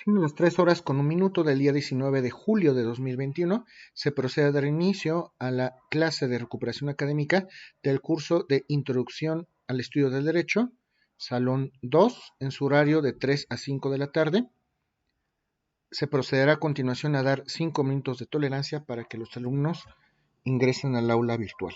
Siendo las 3 horas con un minuto del día 19 de julio de 2021, se procede a dar inicio a la clase de recuperación académica del curso de Introducción al Estudio del Derecho, Salón 2, en su horario de 3 a 5 de la tarde. Se procederá a continuación a dar 5 minutos de tolerancia para que los alumnos ingresen al aula virtual.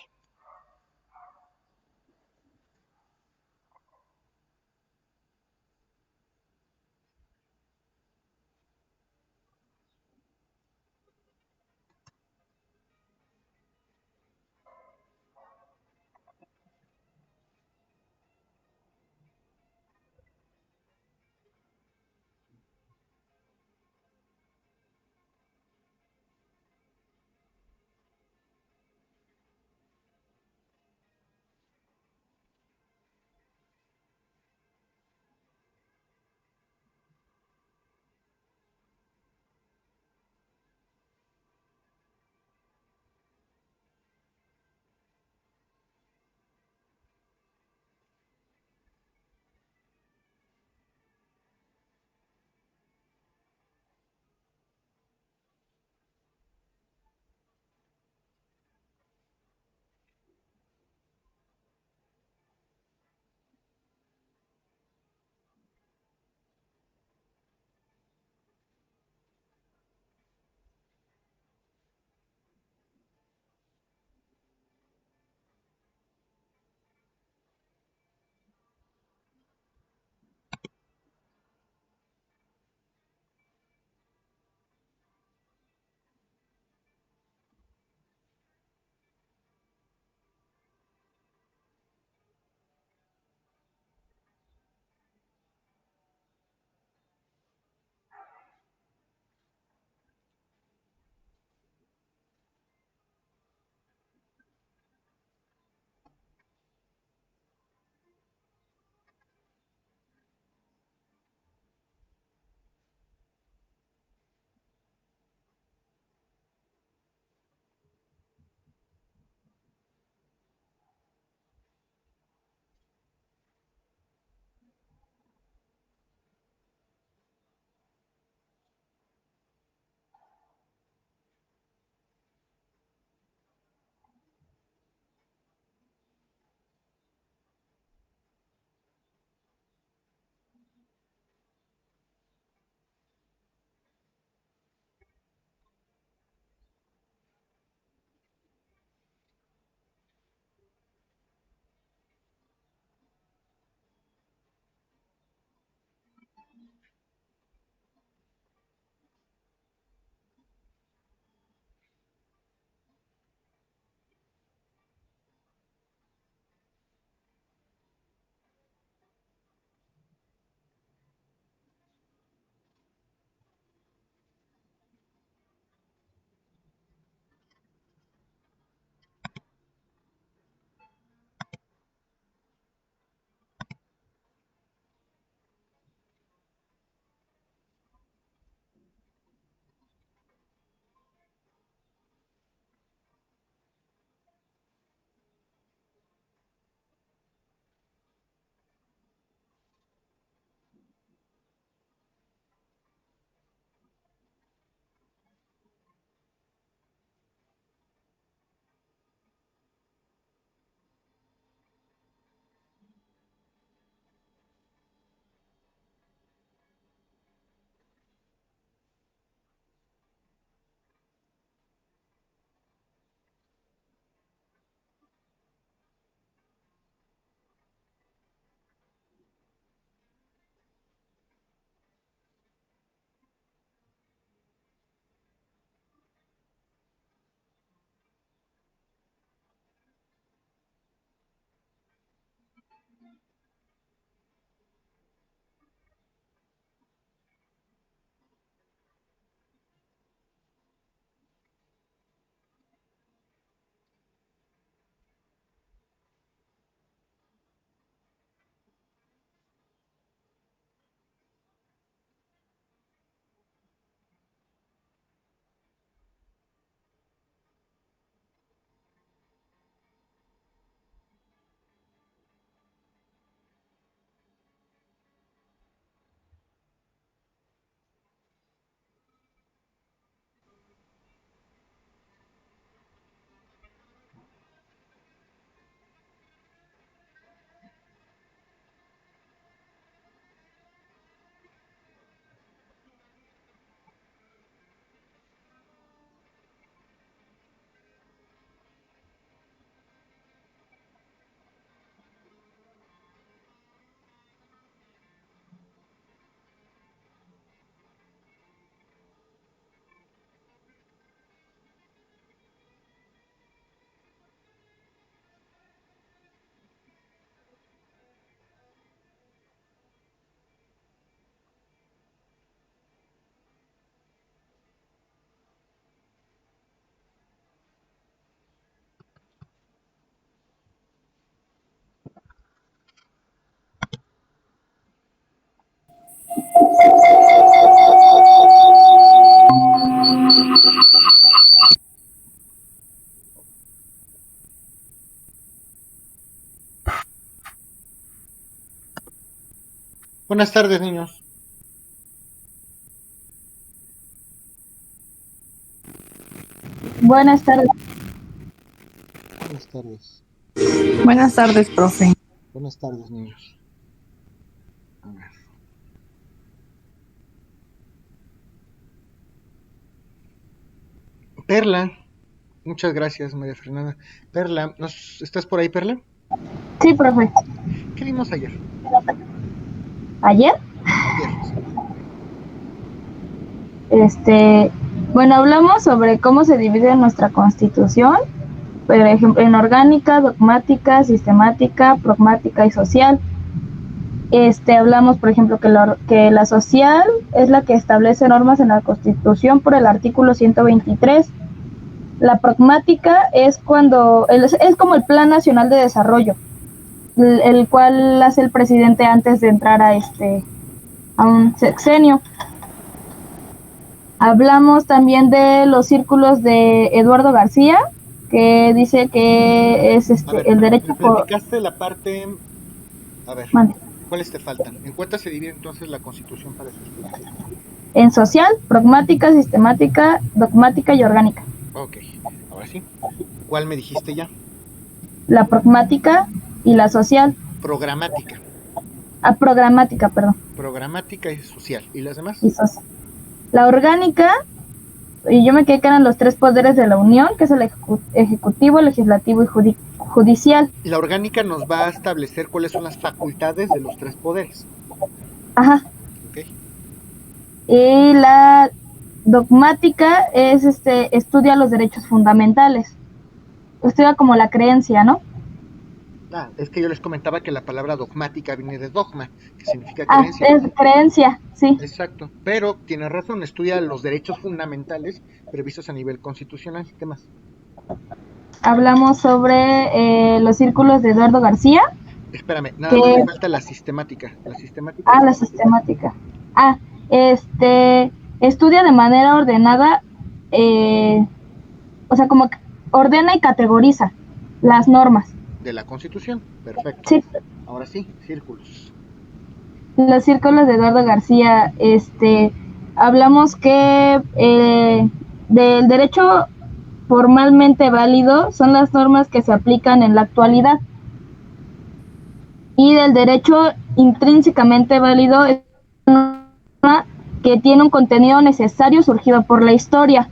Buenas tardes, niños. Buenas tardes. Buenas tardes. Buenas tardes, profe. Buenas tardes, niños. A ver. Perla, muchas gracias, María Fernanda. Perla, ¿estás por ahí, Perla? Sí, profe. ¿Qué vimos ayer? ¿Ayer? Ayer, sí. Bueno, hablamos sobre cómo se divide nuestra constitución, por ejemplo, en orgánica, dogmática, sistemática, pragmática y social. Hablamos, por ejemplo, que la social es la que establece normas en la Constitución por el artículo 123. La pragmática es es como el Plan Nacional de Desarrollo, el cual hace el presidente antes de entrar a un sexenio. Hablamos también de los círculos de Eduardo García, que dice que es A ver, el derecho me platicaste la parte. A ver, mande, ¿cuáles te faltan? ¿En cuántas se divide entonces la Constitución para su estudio? en social, pragmática, sistemática, dogmática y orgánica. Ok, ahora sí. ¿Cuál me dijiste ya? La pragmática y la social, Programática. programática, perdón, Programática y social. ¿Y las demás? y social. La orgánica, y yo me quedé que eran los tres poderes de la Unión, que es el ejecutivo, legislativo y judicial. La orgánica nos va a establecer cuáles son las facultades de los tres poderes. Ajá. Ok. Y la dogmática es estudia los derechos fundamentales. Estudia como la creencia, ¿no? Es que yo les comentaba que la palabra dogmática viene de dogma, que significa creencia. Es creencia, sí. Exacto, pero tiene razón, estudia los derechos fundamentales previstos a nivel constitucional. ¿Qué más? Hablamos sobre los círculos de Eduardo García. Espérame, nada más me falta la sistemática. La sistemática. La sistemática. Estudia de manera ordenada, o sea, como ordena y categoriza las normas. De la Constitución, perfecto. Sí. Ahora sí, círculos. Los círculos de Eduardo García, hablamos que del derecho formalmente válido son las normas que se aplican en la actualidad, y del derecho intrínsecamente válido es una norma que tiene un contenido necesario surgido por la historia,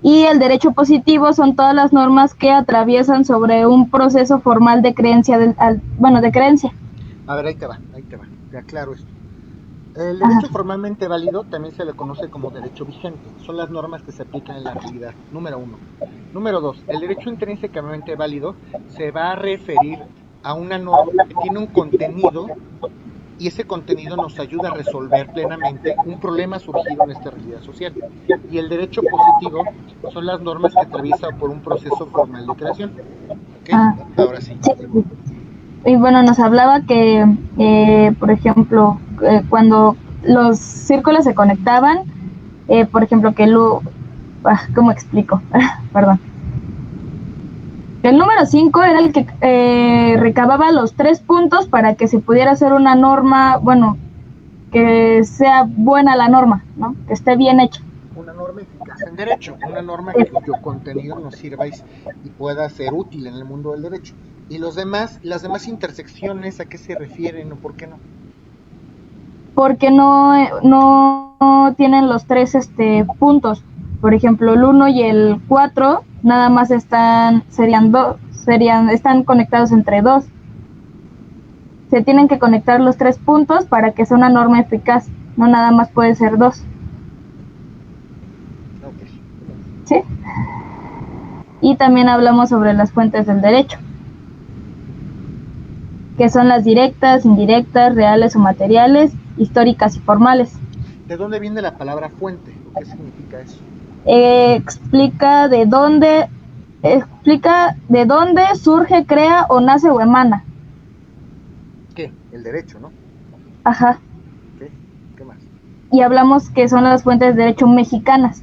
y el derecho positivo son todas las normas que atraviesan sobre un proceso formal de creencia, de creencia. A ver, ahí te va, te aclaro esto. El derecho formalmente válido también se le conoce como derecho vigente. Son las normas que se aplican en la realidad, número 1. Número 2, el derecho intrínsecamente válido se va a referir a una norma que tiene un contenido y ese contenido nos ayuda a resolver plenamente un problema surgido en esta realidad social. Y el derecho positivo son las normas que atraviesan por un proceso formal de creación. ¿Ok? Ahora sí. Y bueno, nos hablaba que, por ejemplo, cuando los círculos se conectaban, por ejemplo, ¿cómo explico? Perdón. El número 5 era el que recababa los 3 puntos para que se pudiera hacer una norma, bueno, que sea buena la norma, ¿no? Que esté bien hecha. Una norma eficaz en derecho, una norma cuyo contenido nos sirva y pueda ser útil en el mundo del derecho. ¿Y las demás intersecciones a qué se refieren o por qué no? Porque no tienen los 3 puntos. Por ejemplo, el 1 y el 4 nada más están conectados entre 2. Se tienen que conectar los 3 puntos para que sea una norma eficaz, no nada más puede ser 2. Okay. ¿Sí? Y también hablamos sobre las fuentes del derecho, que son las directas, indirectas, reales o materiales, históricas y formales. ¿De dónde viene la palabra fuente? ¿Qué significa eso? Explica de dónde surge, crea o nace o emana. ¿Qué? El derecho, ¿no? Ajá. ¿Qué más? Y hablamos que son las fuentes de derecho mexicanas.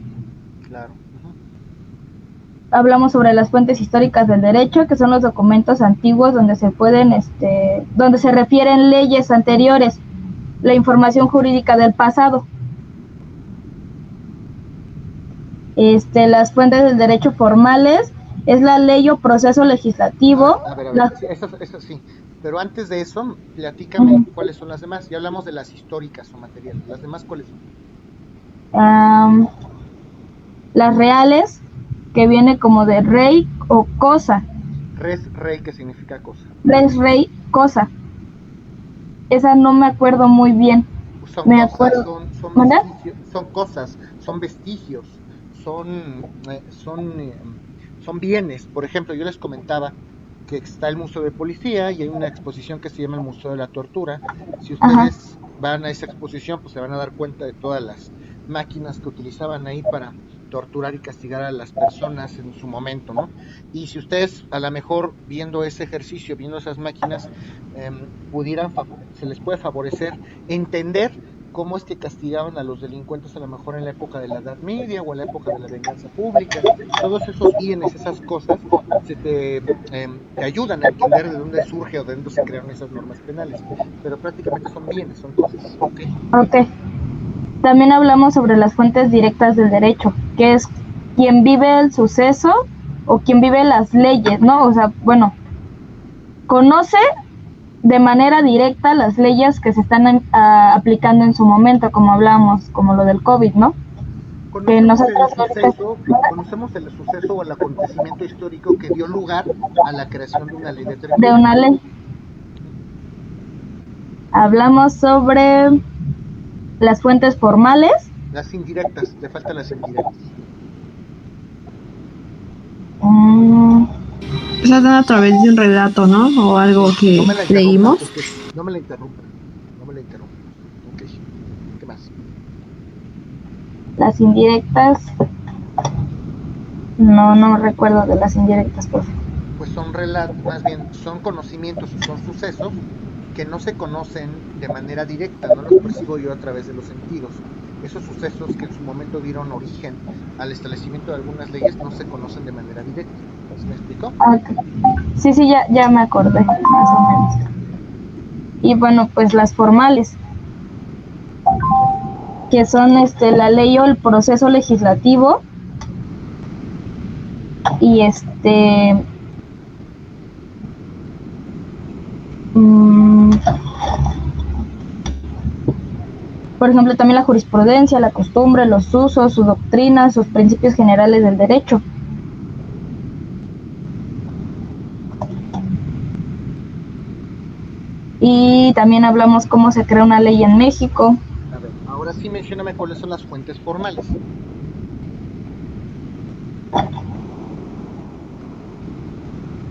Claro. Hablamos sobre las fuentes históricas del derecho, que son los documentos antiguos donde se refieren leyes anteriores. la información jurídica del pasado. Las fuentes del derecho formales es la ley o proceso legislativo. A ver, sí, eso sí. Pero antes de eso, platícame cuáles son las demás. Ya hablamos de las históricas o materiales. ¿Las demás cuáles son? Las reales, que viene como de rey o cosa. Res, rey, que significa cosa. Res, rey, cosa. Esa no me acuerdo muy bien. Son me cosas, acuerdo. son cosas, son vestigios, son bienes. Por ejemplo, yo les comentaba que está el Museo de Policía y hay una exposición que se llama el Museo de la Tortura. Si ustedes van a esa exposición, pues se van a dar cuenta de todas las máquinas que utilizaban ahí para torturar y castigar a las personas en su momento, ¿no? Y si ustedes a lo mejor viendo ese ejercicio, viendo esas máquinas, se les puede favorecer entender cómo es que castigaban a los delincuentes a lo mejor en la época de la Edad Media o en la época de la venganza pública. Todos esos bienes, esas cosas, te ayudan a entender de dónde surge o de dónde se crearon esas normas penales. Pero prácticamente son bienes, son cosas. Ok. También hablamos sobre las fuentes directas del derecho, que es quien vive el suceso o quien vive las leyes, ¿no? O sea, bueno, conoce de manera directa las leyes que se están aplicando en su momento, como hablamos, como lo del COVID, ¿no? Conocemos el suceso o el acontecimiento histórico que dio lugar a la creación de una ley determinada. De una ley. Hablamos sobre las fuentes formales. Las indirectas, te faltan las indirectas. Esas dan a través de un relato, ¿no? O algo que leímos. No me la interrumpan. Ok. ¿Qué más? Las indirectas. No recuerdo de las indirectas, por favor. Pues son relatos, más bien son conocimientos o son sucesos que no se conocen de manera directa, no los percibo yo a través de los sentidos. Esos sucesos que en su momento dieron origen al establecimiento de algunas leyes no se conocen de manera directa. ¿Me explico? Okay. Sí, ya me acordé, más o menos. Y bueno, pues las formales, que son la ley o el proceso legislativo, y por ejemplo, también la jurisprudencia, la costumbre, los usos, su doctrina, sus principios generales del derecho. Y también hablamos cómo se crea una ley en México. A ver, ahora sí mencióname cuáles son las fuentes formales.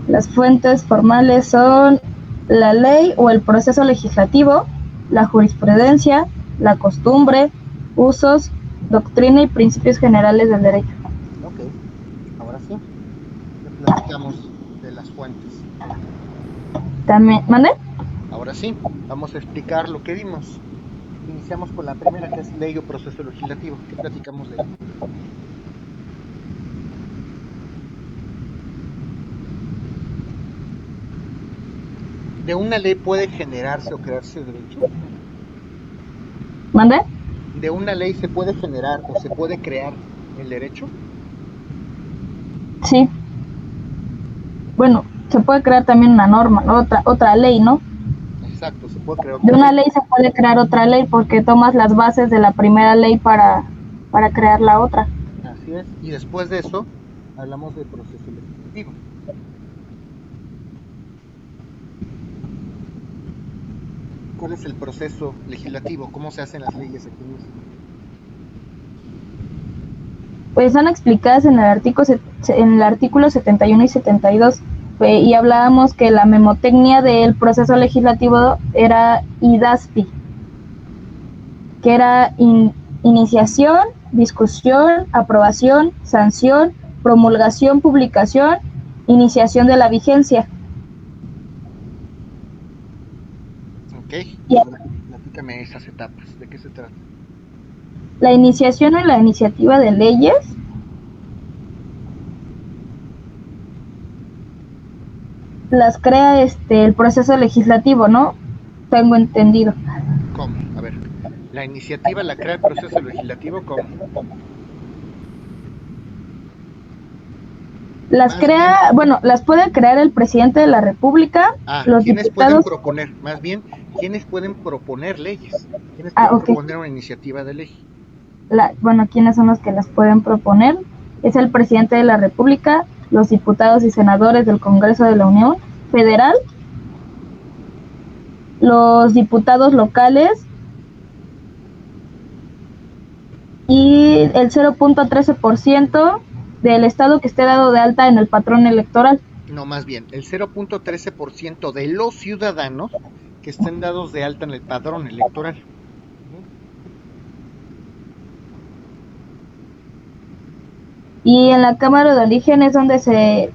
Las fuentes formales son la ley o el proceso legislativo, la jurisprudencia, la costumbre, usos, doctrina y principios generales del derecho. Ok, ahora sí, platicamos de las fuentes. También, ¿mande? Ahora sí, vamos a explicar lo que vimos. Iniciamos con la primera, que es ley o proceso legislativo. ¿Qué platicamos de ello? ¿De una ley puede generarse o crearse derecho? ¿Mande? ¿De una ley se puede generar o se puede crear el derecho? Sí. Bueno, se puede crear también una norma, ¿no? otra ley, ¿no? Exacto, se puede crear otra de una ley se puede crear otra ley porque tomas las bases de la primera ley para crear la otra. Así es, y después de eso hablamos del proceso legislativo. ¿Cuál es el proceso legislativo? ¿Cómo se hacen las leyes aquí en México? Pues están explicadas en el artículo 71 y 72. Y hablábamos que la memotecnia del proceso legislativo era IDASPI, que era iniciación, discusión, aprobación, sanción, promulgación, publicación, iniciación de la vigencia. Ok, ahora platícame esas etapas, ¿de qué se trata? La iniciación o la iniciativa de leyes las crea el proceso legislativo, ¿no? Tengo entendido. ¿Cómo? A ver. La iniciativa la crea el proceso legislativo, ¿cómo? Las Más crea, bien, bueno, las puede crear el presidente de la República, los ¿quiénes pueden diputados. proponer? Más bien, ¿quiénes pueden proponer leyes? ¿Quiénes Ah, pueden ok. proponer una iniciativa de ley? Bueno, ¿quiénes son los que las pueden proponer? Es el presidente de la República, los diputados y senadores del Congreso de la Unión Federal, los diputados locales y el 0.13% del estado que esté dado de alta en el padrón electoral. No, más bien, el 0.13% de los ciudadanos que estén dados de alta en el padrón electoral. Y en la Cámara de Origen es donde se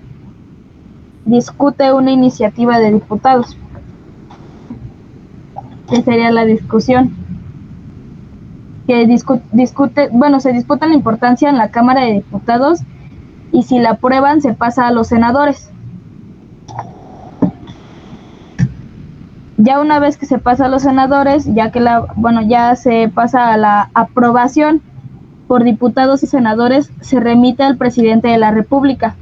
discute una iniciativa de diputados, que sería la discusión. Que se disputa la importancia en la Cámara de Diputados y si la aprueban se pasa a los senadores. Ya una vez que se pasa a los senadores, ya se pasa a la aprobación por diputados y senadores, se remite al presidente de la República.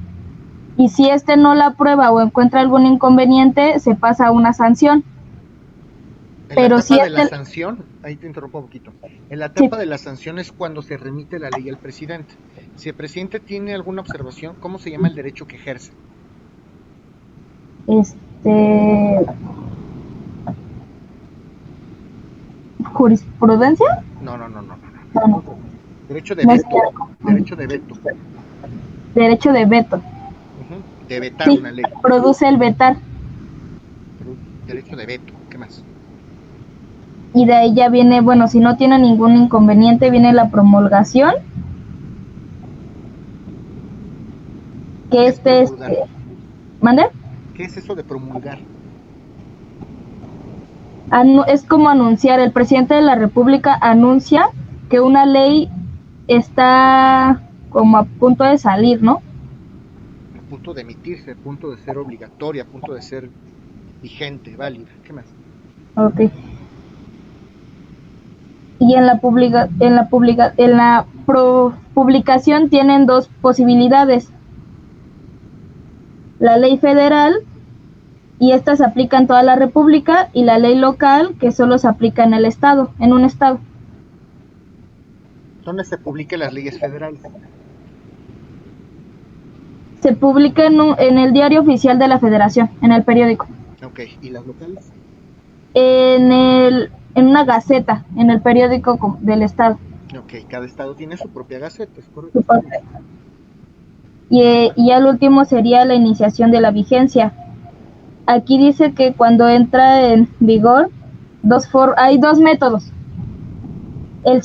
Y si éste no la aprueba o encuentra algún inconveniente, se pasa a una sanción. En Pero la si etapa de la este, sanción, ahí te interrumpo un poquito. En la sí, etapa de la sanción es cuando se remite la ley al presidente. Si el presidente tiene alguna observación, ¿cómo se llama el derecho que ejerce? este, jurisprudencia, No, no, no, no, no, no. no, Es no, otra cosa. Derecho de no es veto. Derecho de veto. derecho de veto. De vetar Sí, una ley. produce el vetar. Derecho de veto. ¿Qué más? Y de ahí ya viene, bueno, si no tiene ningún inconveniente, viene la promulgación, que ¿Qué es promulgar? ¿mande? ¿Qué es eso de promulgar? Es como anunciar, el presidente de la República anuncia que una ley está como a punto de salir, ¿no? A punto de emitirse, a punto de ser obligatoria, a punto de ser vigente, válida. ¿Qué más? Ok. Y publicación tienen dos posibilidades. La ley federal, y esta se aplica en toda la República, y la ley local, que solo se aplica en el estado, en un estado. ¿Dónde se publican las leyes federales? Se publica en el Diario Oficial de la Federación, en el periódico. Ok, ¿y las locales? En una gaceta, en el periódico del estado. Ok, cada estado tiene su propia gaceta, ¿es correcto? Y ya el último sería la iniciación de la vigencia. Aquí dice que cuando entra en vigor, hay dos métodos, el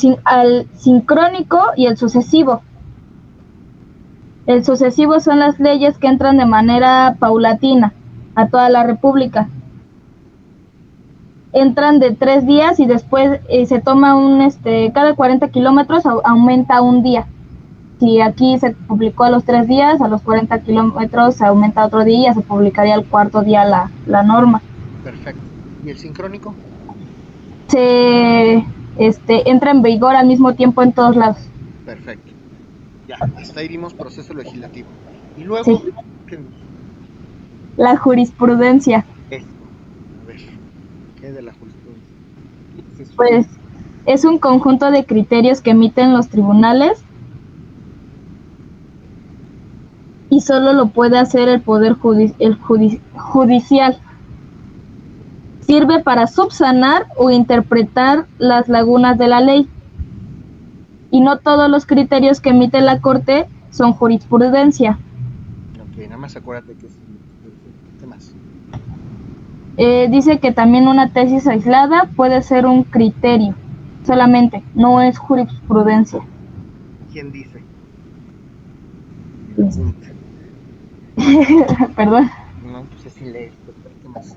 sincrónico y el sucesivo. El sucesivo son las leyes que entran de manera paulatina a toda la República. Entran de 3 días y después se toma cada 40 kilómetros aumenta un día. Si aquí se publicó a los 3 días, a los 40 kilómetros se aumenta otro día y se publicaría el cuarto día la norma. Perfecto. ¿Y el sincrónico? Entra en vigor al mismo tiempo en todos lados. Perfecto. Ya, hasta ahí vimos proceso legislativo. Y luego, Sí. La jurisprudencia. Esto. A ver, ¿qué de la jurisprudencia? Pues es un conjunto de criterios que emiten los tribunales y solo lo puede hacer el Poder Judicial. Sirve para subsanar o interpretar las lagunas de la ley. Y no todos los criterios que emite la Corte son jurisprudencia. Ok, nada más acuérdate que es... ¿Qué más? Dice que también una tesis aislada puede ser un criterio, solamente, no es jurisprudencia. ¿Quién dice? Perdón. No, pues es leer, ¿qué más?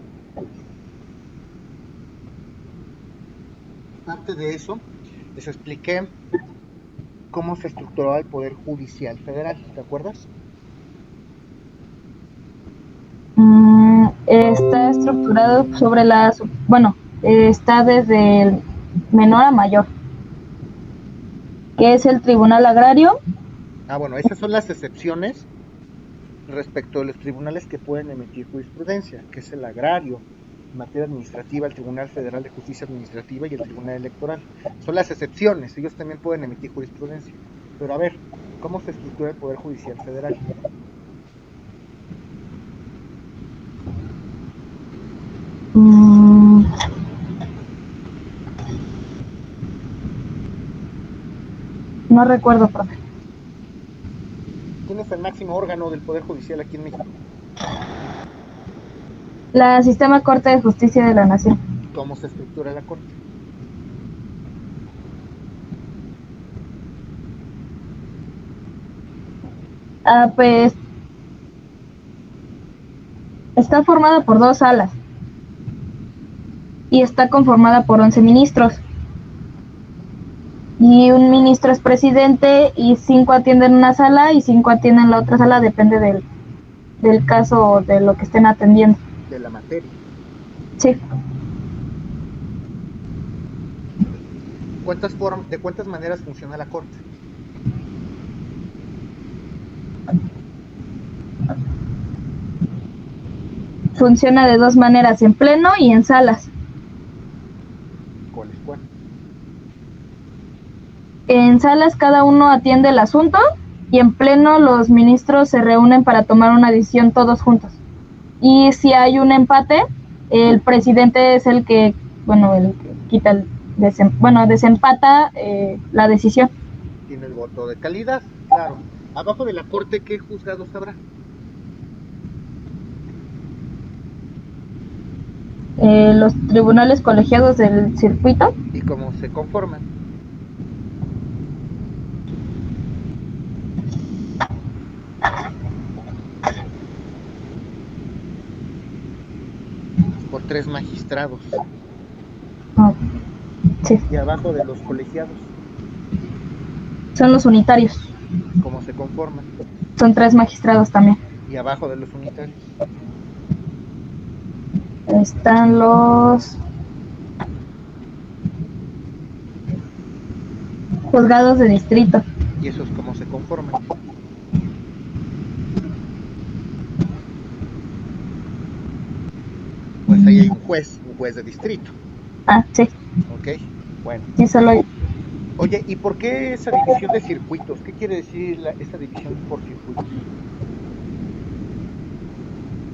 Aparte de eso, les expliqué cómo se estructuraba el Poder Judicial Federal, ¿te acuerdas? Está estructurado está desde menor a mayor, que es el Tribunal Agrario. Bueno, esas son las excepciones respecto de los tribunales que pueden emitir jurisprudencia, que es el agrario, en materia administrativa, el Tribunal Federal de Justicia Administrativa y el Tribunal Electoral. Son las excepciones, ellos también pueden emitir jurisprudencia. Pero a ver, ¿cómo se estructura el Poder Judicial Federal? No recuerdo, profe. ¿Quién es el máximo órgano del Poder Judicial aquí en México? La Sistema Corte de Justicia de la Nación. ¿Cómo se estructura la Corte? Pues está formada por 2 salas y está conformada por 11 ministros. Y un ministro es presidente y 5 atienden una sala y 5 atienden la otra sala, depende del caso o de lo que estén atendiendo. De la materia. Sí. ¿De cuántas maneras funciona la Corte? Funciona de 2 maneras, en pleno y en salas. ¿Cuál es cuál? En salas cada uno atiende el asunto y en pleno los ministros se reúnen para tomar una decisión todos juntos. Y si hay un empate, el presidente es el que quita desempata la decisión. Tiene el voto de calidad, claro. Abajo de la Corte, ¿qué juzgados habrá? Los tribunales colegiados del circuito. ¿Y cómo se conforman? Por 3 magistrados. Sí. Y abajo de los colegiados. Son los unitarios. ¿Cómo se conforman? Son 3 magistrados también. Y abajo de los unitarios. Están los juzgados de distrito. ¿Y esos cómo se conforman? Pues ahí hay un juez de distrito. Sí. Ok, bueno. Sí, solo hay. Oye, ¿y por qué esa división de circuitos? ¿Qué quiere decir esa división por circuitos?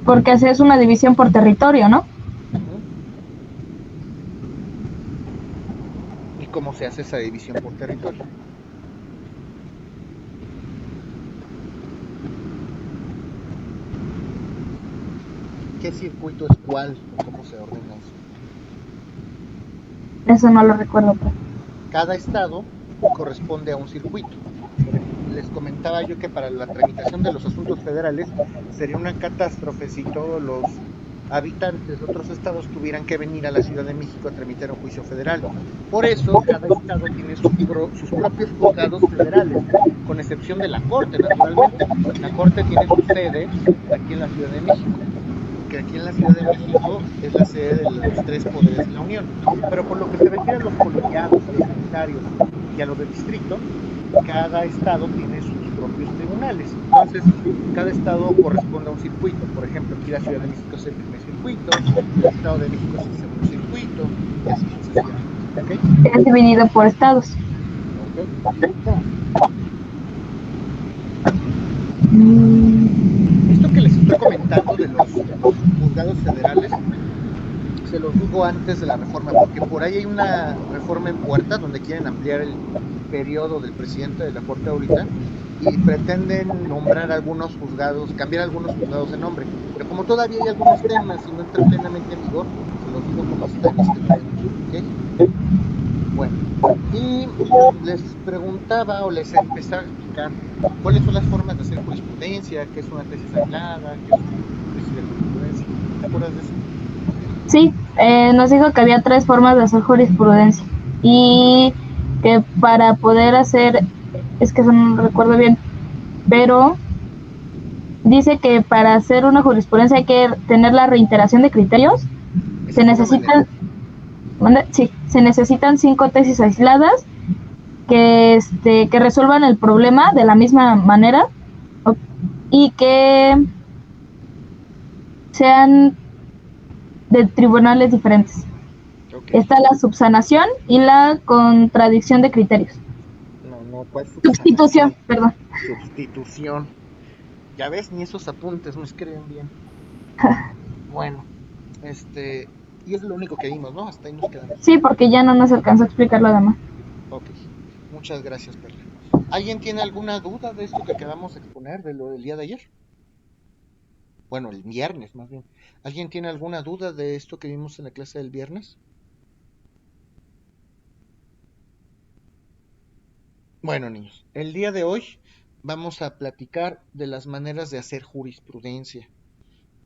Porque así es una división por territorio, ¿no? ¿Y cómo se hace esa división por territorio? ¿Qué circuito es cuál? ¿Cómo se ordena eso? Eso no lo recuerdo. Pero Cada estado corresponde a un circuito. Les comentaba yo que para la tramitación de los asuntos federales sería una catástrofe si todos los habitantes de otros estados tuvieran que venir a la Ciudad de México a tramitar un juicio federal. Por eso cada estado tiene sus propios juzgados federales, con excepción de la Corte, naturalmente. La Corte tiene su sede aquí en la Ciudad de México, que aquí en la Ciudad de México es la sede de los 3 poderes de la Unión. Pero por lo que se refiere a los colegiados, a los unitarios y a los de distrito, cada estado tiene sus propios tribunales. Entonces, cada estado corresponde a un circuito. Por ejemplo, aquí la Ciudad de México es el primer circuito, el Estado de México es el segundo circuito, y así sucesivamente. ¿Okay? es dividido por estados. Okay. Esto que les estoy comentando de los juzgados federales, se los digo antes de la reforma, porque por ahí hay una reforma en puerta donde quieren ampliar el periodo del presidente de la Corte ahorita y pretenden nombrar algunos juzgados, cambiar algunos juzgados de nombre, pero como todavía hay algunos temas y no entran plenamente en vigor, se los digo como están escritos. Bueno, y les preguntaba o les empezaba a explicar cuáles son las formas de hacer jurisprudencia, qué es una tesis aislada, qué es una tesis de jurisprudencia. ¿Te acuerdas de eso? Sí, nos dijo que había 3 formas de hacer jurisprudencia y que para poder hacer, es que eso no recuerdo bien, pero dice que para hacer una jurisprudencia hay que tener la reiteración de criterios. Se necesitan Sí, se necesitan 5 tesis aisladas que resuelvan el problema de la misma manera y que sean de tribunales diferentes. Okay. Está la subsanación y la contradicción de criterios. No, ¿cuál Sustitución, subsanación? perdón. Sustitución. Ya ves, ni esos apuntes no escriben bien. Bueno, y es lo único que vimos, ¿no? Hasta ahí nos quedamos. Sí, porque ya no nos alcanzó a explicar lo demás. Ok, muchas gracias, Perla. ¿Alguien tiene alguna duda de esto que acabamos de exponer, de lo del día de ayer? Bueno, el viernes más bien. ¿Alguien tiene alguna duda de esto que vimos en la clase del viernes? Bueno, niños, el día de hoy vamos a platicar de las maneras de hacer jurisprudencia.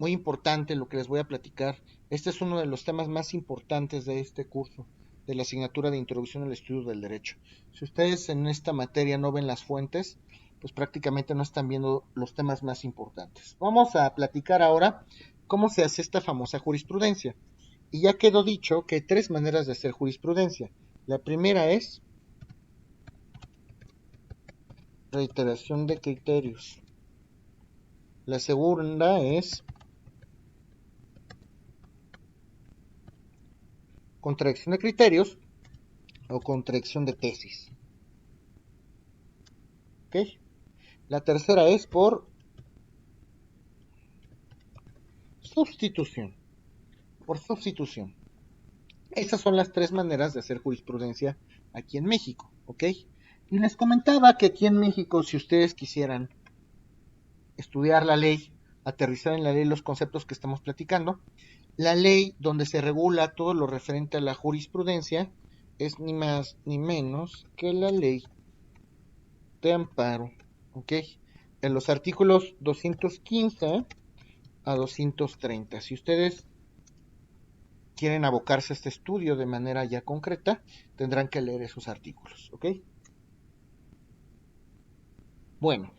Muy importante lo que les voy a platicar. Este es uno de los temas más importantes de este curso, de la asignatura de Introducción al Estudio del Derecho. Si ustedes en esta materia no ven las fuentes, pues prácticamente no están viendo los temas más importantes. Vamos a platicar ahora cómo se hace esta famosa jurisprudencia. Y ya quedó dicho que hay 3 maneras de hacer jurisprudencia. La primera es reiteración de criterios. La segunda es contradicción de criterios o contradicción de tesis. ¿Ok? La tercera es por sustitución. Por sustitución. Esas son las 3 maneras de hacer jurisprudencia aquí en México. ¿Ok? Y les comentaba que aquí en México, si ustedes quisieran estudiar la ley, aterrizar en la ley los conceptos que estamos platicando, la ley donde se regula todo lo referente a la jurisprudencia es ni más ni menos que la ley de amparo, ¿ok? En los artículos 215 a 230. Si ustedes quieren abocarse a este estudio de manera ya concreta, tendrán que leer esos artículos, ¿ok? Bueno,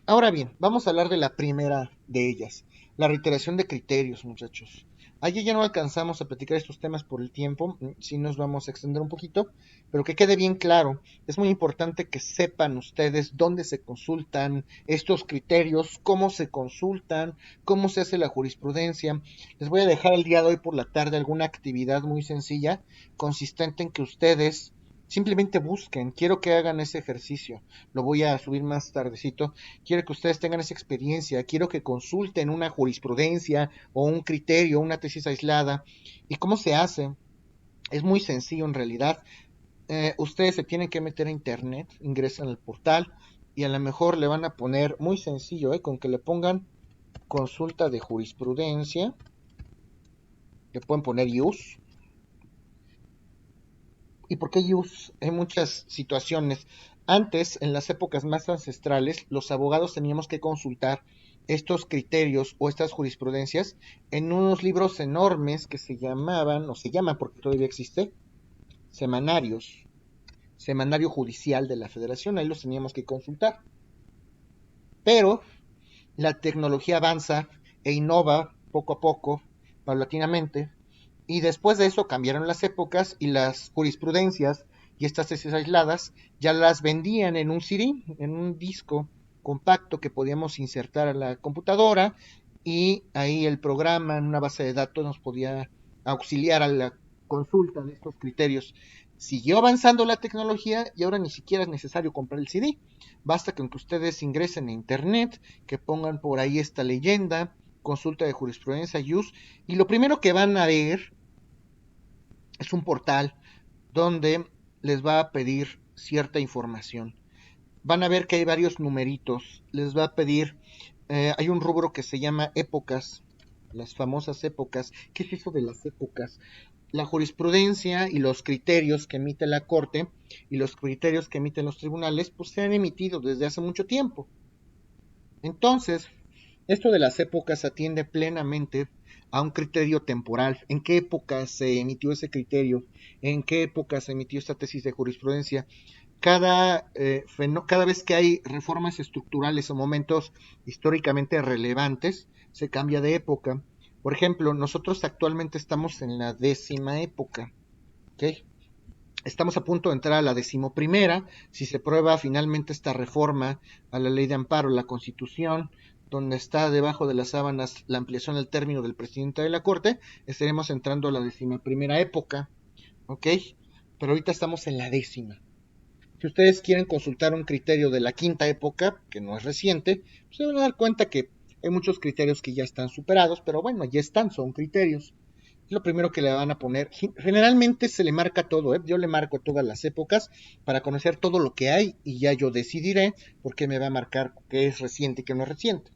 ahora bien, vamos a hablar de la primera de ellas, la reiteración de criterios, muchachos. Ayer ya no alcanzamos a platicar estos temas por el tiempo, sí nos vamos a extender un poquito, pero que quede bien claro, es muy importante que sepan ustedes dónde se consultan estos criterios, cómo se consultan, cómo se hace la jurisprudencia. Les voy a dejar el día de hoy por la tarde alguna actividad muy sencilla, consistente en que ustedes simplemente busquen, quiero que hagan ese ejercicio, lo voy a subir más tardecito. Quiero que ustedes tengan esa experiencia, quiero que consulten una jurisprudencia o un criterio, una tesis aislada. ¿Y cómo se hace? Es muy sencillo en realidad. Ustedes se tienen que meter a internet, ingresan al portal y a lo mejor le van a poner, muy sencillo, con que le pongan consulta de jurisprudencia, le pueden poner use. ¿Y por qué use? Hay muchas situaciones. Antes, en las épocas más ancestrales, los abogados teníamos que consultar estos criterios o estas jurisprudencias en unos libros enormes que se llamaban, o se llaman porque todavía existe, semanarios, semanario judicial de la Federación, ahí los teníamos que consultar. Pero la tecnología avanza e innova poco a poco, paulatinamente, y después de eso cambiaron las épocas y las jurisprudencias y estas tesis aisladas ya las vendían en un CD, en un disco compacto que podíamos insertar a la computadora y ahí el programa en una base de datos nos podía auxiliar a la consulta de estos criterios. Siguió avanzando la tecnología y ahora ni siquiera es necesario comprar el CD. Basta que ustedes ingresen a internet, que pongan por ahí esta leyenda, consulta de jurisprudencia, use, y lo primero que van a ver es un portal donde les va a pedir cierta información. Van a ver que hay varios numeritos. Les va a pedir, hay un rubro que se llama épocas, las famosas épocas. ¿Qué es eso de las épocas? La jurisprudencia y los criterios que emite la Corte y los criterios que emiten los tribunales, pues se han emitido desde hace mucho tiempo. Entonces, esto de las épocas atiende plenamente a un criterio temporal. ¿En qué época se emitió ese criterio? ¿En qué época se emitió esta tesis de jurisprudencia? Cada vez que hay reformas estructurales o momentos históricamente relevantes, se cambia de época. Por ejemplo, nosotros actualmente estamos en la 10ª época, ¿ok? Estamos a punto de entrar a la 11ª, si se prueba finalmente esta reforma a la ley de amparo, la Constitución, donde está debajo de las sábanas la ampliación al término del presidente de la Corte, estaremos entrando a la 11ª época, ¿ok? Pero ahorita estamos en la 10ª. Si ustedes quieren consultar un criterio de la 5ª época, que no es reciente, pues se van a dar cuenta que hay muchos criterios que ya están superados, pero bueno, ya están, son criterios. Es lo primero que le van a poner. Generalmente se le marca todo, ¿eh? Yo le marco todas las épocas para conocer todo lo que hay y ya yo decidiré por qué me va a marcar qué es reciente y qué no es reciente.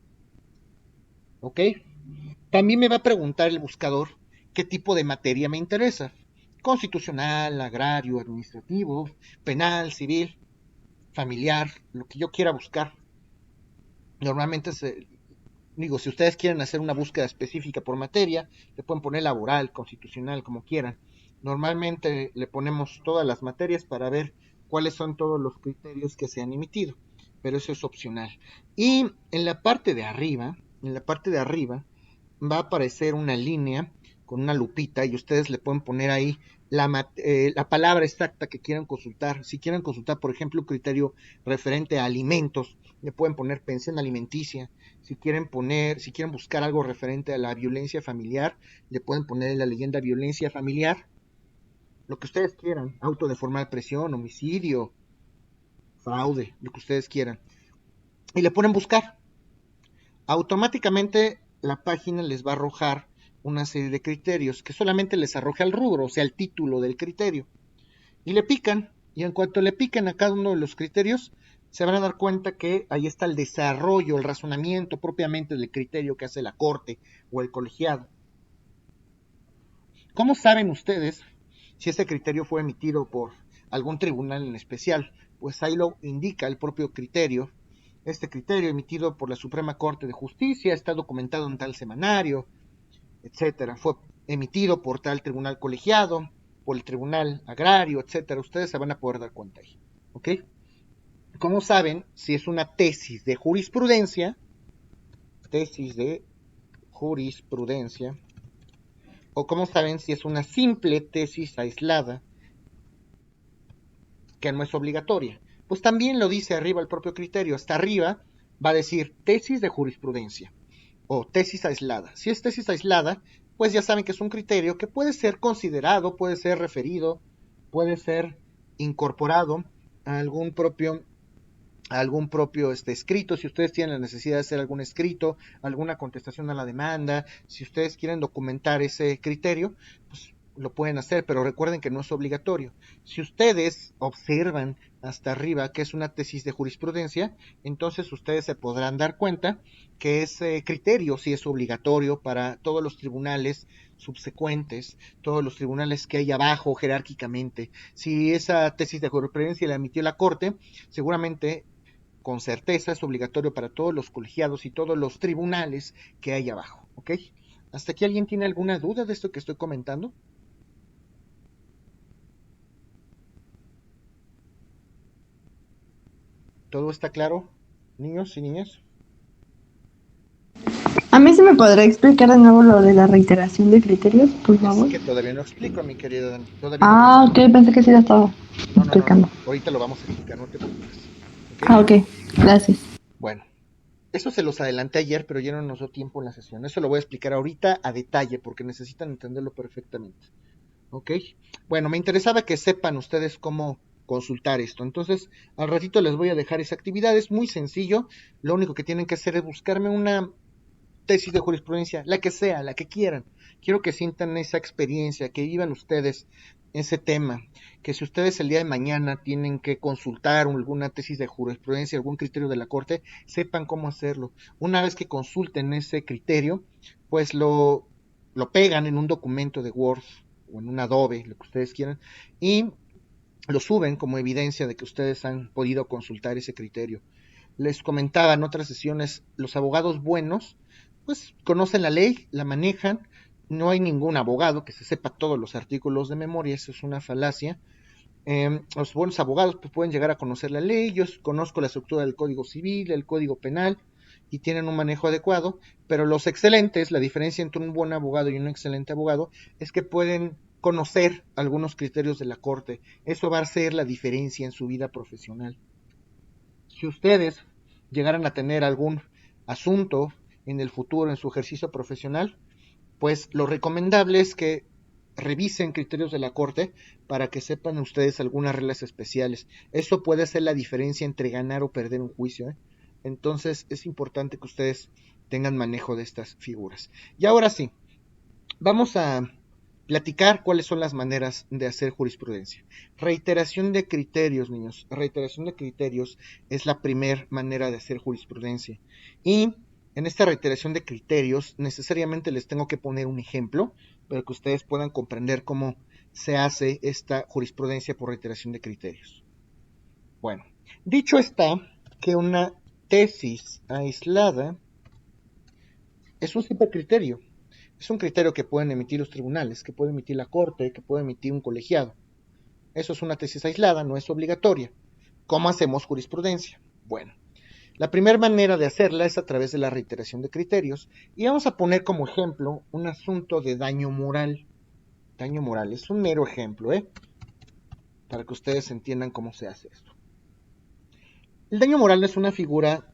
¿Ok? También me va a preguntar el buscador qué tipo de materia me interesa. Constitucional, agrario, administrativo, penal, civil, familiar, lo que yo quiera buscar. Normalmente digo, si ustedes quieren hacer una búsqueda específica por materia, le pueden poner laboral, constitucional, como quieran. Normalmente le ponemos todas las materias para ver cuáles son todos los criterios que se han emitido, pero eso es opcional. Y en la parte de arriba, va a aparecer una línea con una lupita y ustedes le pueden poner ahí la palabra exacta que quieran consultar. Si quieren consultar, por ejemplo, un criterio referente a alimentos, le pueden poner pensión alimenticia. Si quieren buscar algo referente a la violencia familiar, le pueden poner en la leyenda violencia familiar. Lo que ustedes quieran, auto de formal presión, homicidio, fraude, lo que ustedes quieran. Y le ponen buscar. Automáticamente la página les va a arrojar una serie de criterios que solamente les arroja el rubro, o sea, el título del criterio. Y le pican, y en cuanto le piquen a cada uno de los criterios, se van a dar cuenta que ahí está el desarrollo, el razonamiento propiamente del criterio que hace la corte o el colegiado. ¿Cómo saben ustedes si ese criterio fue emitido por algún tribunal en especial? Pues ahí lo indica el propio criterio. Este criterio emitido por la Suprema Corte de Justicia está documentado en tal semanario, etcétera. Fue emitido por tal tribunal colegiado, por el tribunal agrario, etcétera. Ustedes se van a poder dar cuenta ahí, ¿ok? ¿Cómo saben si es una tesis de jurisprudencia? O cómo saben si es una simple tesis aislada que no es obligatoria. Pues también lo dice arriba el propio criterio. Hasta arriba va a decir tesis de jurisprudencia o tesis aislada. Si es tesis aislada, pues ya saben que es un criterio que puede ser considerado, puede ser referido, puede ser incorporado a algún propio escrito. Si ustedes tienen la necesidad de hacer algún escrito, alguna contestación a la demanda, si ustedes quieren documentar ese criterio, pues lo pueden hacer, pero recuerden que no es obligatorio. Si ustedes observan hasta arriba que es una tesis de jurisprudencia, entonces ustedes se podrán dar cuenta que ese criterio sí es obligatorio para todos los tribunales subsecuentes, todos los tribunales que hay abajo jerárquicamente. Si esa tesis de jurisprudencia la emitió la Corte, seguramente con certeza es obligatorio para todos los colegiados y todos los tribunales que hay abajo, ¿ok? ¿Hasta aquí alguien tiene alguna duda de esto que estoy comentando? ¿Todo está claro, niños y niñas? A mí se me podrá explicar de nuevo lo de la reiteración de criterios, por favor. Es que todavía no explico, mi querida Dani. Todavía Ah, no. ok, pensé que sí lo estaba No. explicando. Ahorita lo vamos a explicar, no te preocupes. ¿Okay? Ah, ok, gracias. Bueno, eso se los adelanté ayer, pero ya no nos dio tiempo en la sesión. Eso lo voy a explicar ahorita a detalle, porque necesitan entenderlo perfectamente. ¿Ok? Bueno, me interesaba que sepan ustedes cómo consultar esto. Entonces, al ratito les voy a dejar esa actividad. Es muy sencillo. Lo único que tienen que hacer es buscarme una tesis de jurisprudencia, la que sea, la que quieran. Quiero que sientan esa experiencia, que vivan ustedes ese tema, que si ustedes el día de mañana tienen que consultar alguna tesis de jurisprudencia, algún criterio de la Corte, sepan cómo hacerlo. Una vez que consulten ese criterio, pues lo pegan en un documento de Word o en un Adobe, lo que ustedes quieran, y lo suben como evidencia de que ustedes han podido consultar ese criterio. Les comentaba en otras sesiones, los abogados buenos, pues conocen la ley, la manejan, no hay ningún abogado que se sepa todos los artículos de memoria, eso es una falacia. Los buenos abogados pues, pueden llegar a conocer la ley, yo conozco la estructura del Código Civil, el Código Penal, y tienen un manejo adecuado, pero los excelentes, la diferencia entre un buen abogado y un excelente abogado es que pueden conocer algunos criterios de la corte. Eso va a ser la diferencia en su vida profesional. Si ustedes llegaran a tener algún asunto en el futuro en su ejercicio profesional, pues lo recomendable es que revisen criterios de la corte para que sepan ustedes algunas reglas especiales. Eso puede hacer la diferencia entre ganar o perder un juicio, ¿eh? Entonces es importante que ustedes tengan manejo de estas figuras. Y ahora sí, vamos a platicar cuáles son las maneras de hacer jurisprudencia. Reiteración de criterios, niños. Reiteración de criterios es la primera manera de hacer jurisprudencia. Y en esta reiteración de criterios necesariamente les tengo que poner un ejemplo para que ustedes puedan comprender cómo se hace esta jurisprudencia por reiteración de criterios. Bueno, dicho está que una tesis aislada es un simple criterio. Es un criterio que pueden emitir los tribunales, que puede emitir la corte, que puede emitir un colegiado. Eso es una tesis aislada, no es obligatoria. ¿Cómo hacemos jurisprudencia? Bueno, la primera manera de hacerla es a través de la reiteración de criterios y vamos a poner como ejemplo un asunto de daño moral. Daño moral es un mero ejemplo, para que ustedes entiendan cómo se hace esto. El daño moral es una figura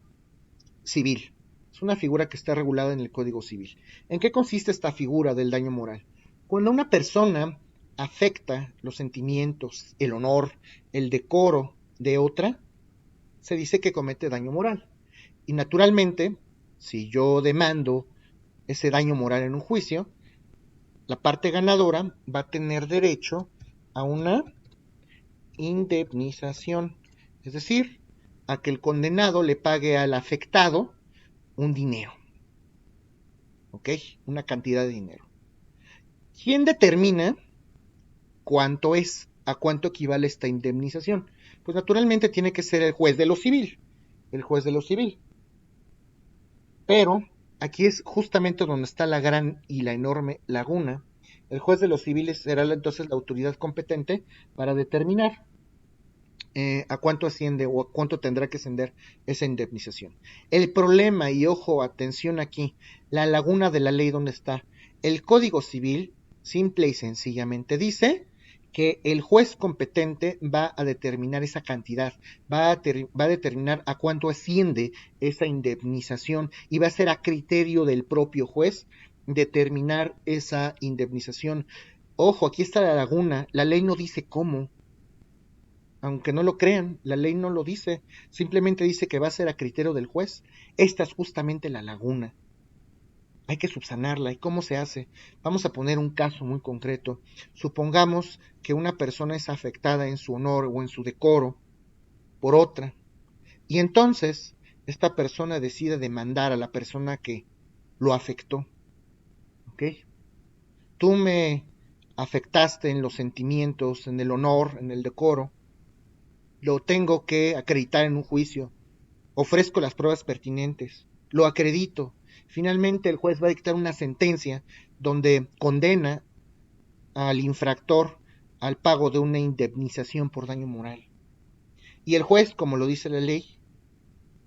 civil. Es una figura que está regulada en el Código Civil. ¿En qué consiste esta figura del daño moral? Cuando una persona afecta los sentimientos, el honor, el decoro de otra, se dice que comete daño moral. Y naturalmente, si yo demando ese daño moral en un juicio, la parte ganadora va a tener derecho a una indemnización. Es decir, a que el condenado le pague al afectado un dinero, ¿ok? Una cantidad de dinero. ¿Quién determina cuánto es, a cuánto equivale esta indemnización? Pues naturalmente tiene que ser el juez de lo civil, el juez de lo civil. Pero aquí es justamente donde está la gran y la enorme laguna. El juez de los civiles será entonces la autoridad competente para determinar a cuánto asciende o a cuánto tendrá que ascender esa indemnización. El problema, y ojo, atención aquí, la laguna de la ley, ¿dónde está? El Código Civil, simple y sencillamente dice que el juez competente va a determinar esa cantidad, va a determinar a cuánto asciende esa indemnización y va a ser a criterio del propio juez determinar esa indemnización. Ojo, aquí está la laguna, la ley no dice cómo. Aunque no lo crean, la ley no lo dice, simplemente dice que va a ser a criterio del juez. Esta es justamente la laguna. Hay que subsanarla. ¿Y cómo se hace? Vamos a poner un caso muy concreto. Supongamos que una persona es afectada en su honor o en su decoro por otra. Y entonces esta persona decide demandar a la persona que lo afectó. ¿Ok? Tú me afectaste en los sentimientos, en el honor, en el decoro. Lo tengo que acreditar en un juicio. Ofrezco las pruebas pertinentes. Lo acredito. Finalmente el juez va a dictar una sentencia donde condena al infractor al pago de una indemnización por daño moral. Y el juez, como lo dice la ley,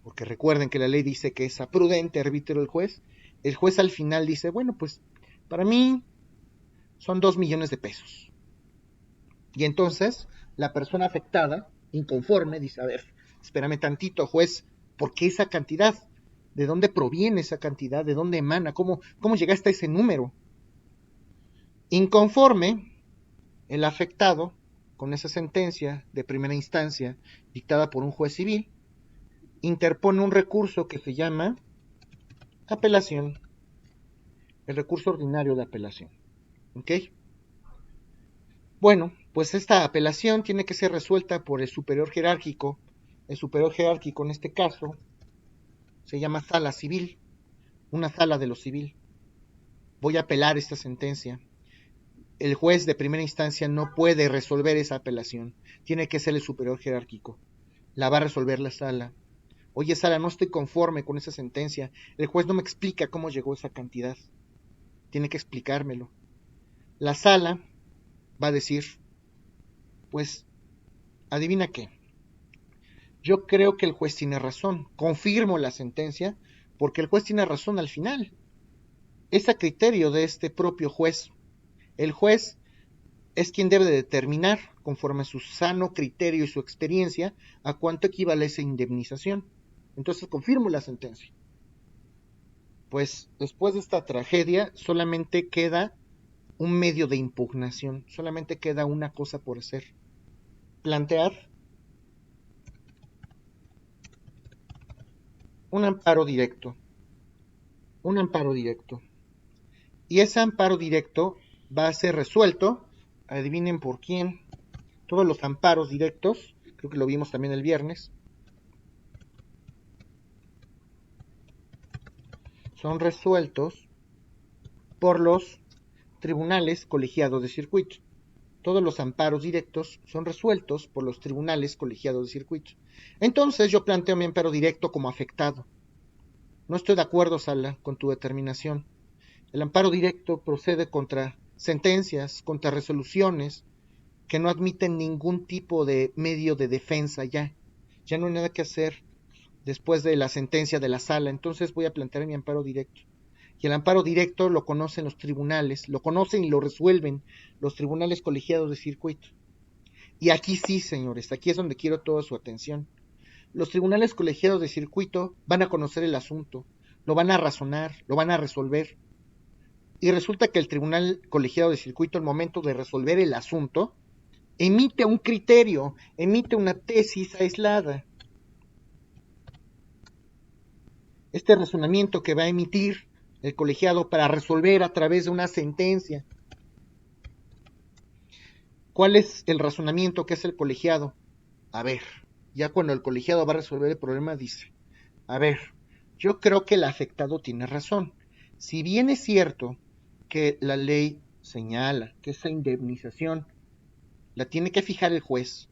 porque recuerden que la ley dice que es a prudente arbitrio el juez al final dice, bueno, pues para mí son 2 millones de pesos. Y entonces la persona afectada, inconforme, dice, a ver, espérame tantito, juez, ¿por qué esa cantidad? ¿De dónde proviene esa cantidad? ¿De dónde emana? ¿Cómo llegaste a ese número? Inconforme, el afectado, con esa sentencia de primera instancia dictada por un juez civil, interpone un recurso que se llama apelación, el recurso ordinario de apelación. ¿Ok? Bueno, pues esta apelación tiene que ser resuelta por el superior jerárquico. El superior jerárquico en este caso se llama sala civil, una sala de lo civil. Voy a apelar esta sentencia. El juez de primera instancia no puede resolver esa apelación. Tiene que ser el superior jerárquico. La va a resolver la sala. Oye, sala, no estoy conforme con esa sentencia. El juez no me explica cómo llegó esa cantidad. Tiene que explicármelo. La sala va a decir, pues, adivina qué. Yo creo que el juez tiene razón. Confirmo la sentencia porque el juez tiene razón al final. Es a criterio de este propio juez. El juez es quien debe de determinar, conforme a su sano criterio y su experiencia, a cuánto equivale esa indemnización. Entonces confirmo la sentencia. Pues después de esta tragedia solamente queda un medio de impugnación, solamente queda una cosa por hacer: plantear un amparo directo, y ese amparo directo va a ser resuelto, adivinen por quién. Todos los amparos directos, creo que lo vimos también el viernes, son resueltos por los tribunales colegiados de circuito. Todos los amparos directos son resueltos por los tribunales colegiados de circuito. Entonces yo planteo mi amparo directo como afectado. No estoy de acuerdo, Sala, con tu determinación. El amparo directo procede contra sentencias, contra resoluciones que no admiten ningún tipo de medio de defensa ya. Ya no hay nada que hacer después de la sentencia de la sala. Entonces voy a plantear mi amparo directo. Y el amparo directo lo conocen los tribunales, lo conocen y lo resuelven los tribunales colegiados de circuito. Y aquí sí, señores, aquí es donde quiero toda su atención. Los tribunales colegiados de circuito van a conocer el asunto, lo van a razonar, lo van a resolver. Y resulta que el tribunal colegiado de circuito, al momento de resolver el asunto, emite un criterio, emite una tesis aislada. Este razonamiento que va a emitir el colegiado para resolver a través de una sentencia. ¿Cuál es el razonamiento que hace el colegiado? A ver, ya cuando el colegiado va a resolver el problema dice: a ver, yo creo que el afectado tiene razón. Si bien es cierto que la ley señala que esa indemnización la tiene que fijar el juez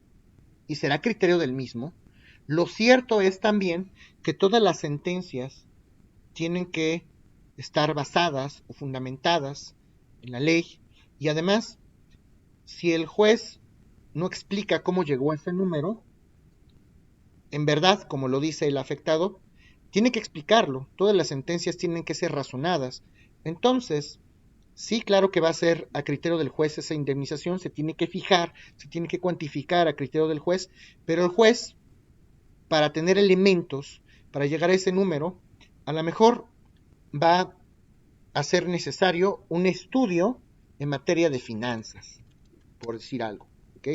y será criterio del mismo, lo cierto es también que todas las sentencias tienen que estar basadas o fundamentadas en la ley, y además, si el juez no explica cómo llegó a ese número, en verdad, como lo dice el afectado, tiene que explicarlo. Todas las sentencias tienen que ser razonadas. Entonces, sí, claro que va a ser a criterio del juez esa indemnización, se tiene que fijar, se tiene que cuantificar a criterio del juez, pero el juez, para tener elementos, para llegar a ese número, a lo mejor va a ser necesario un estudio en materia de finanzas, por decir algo, ¿ok?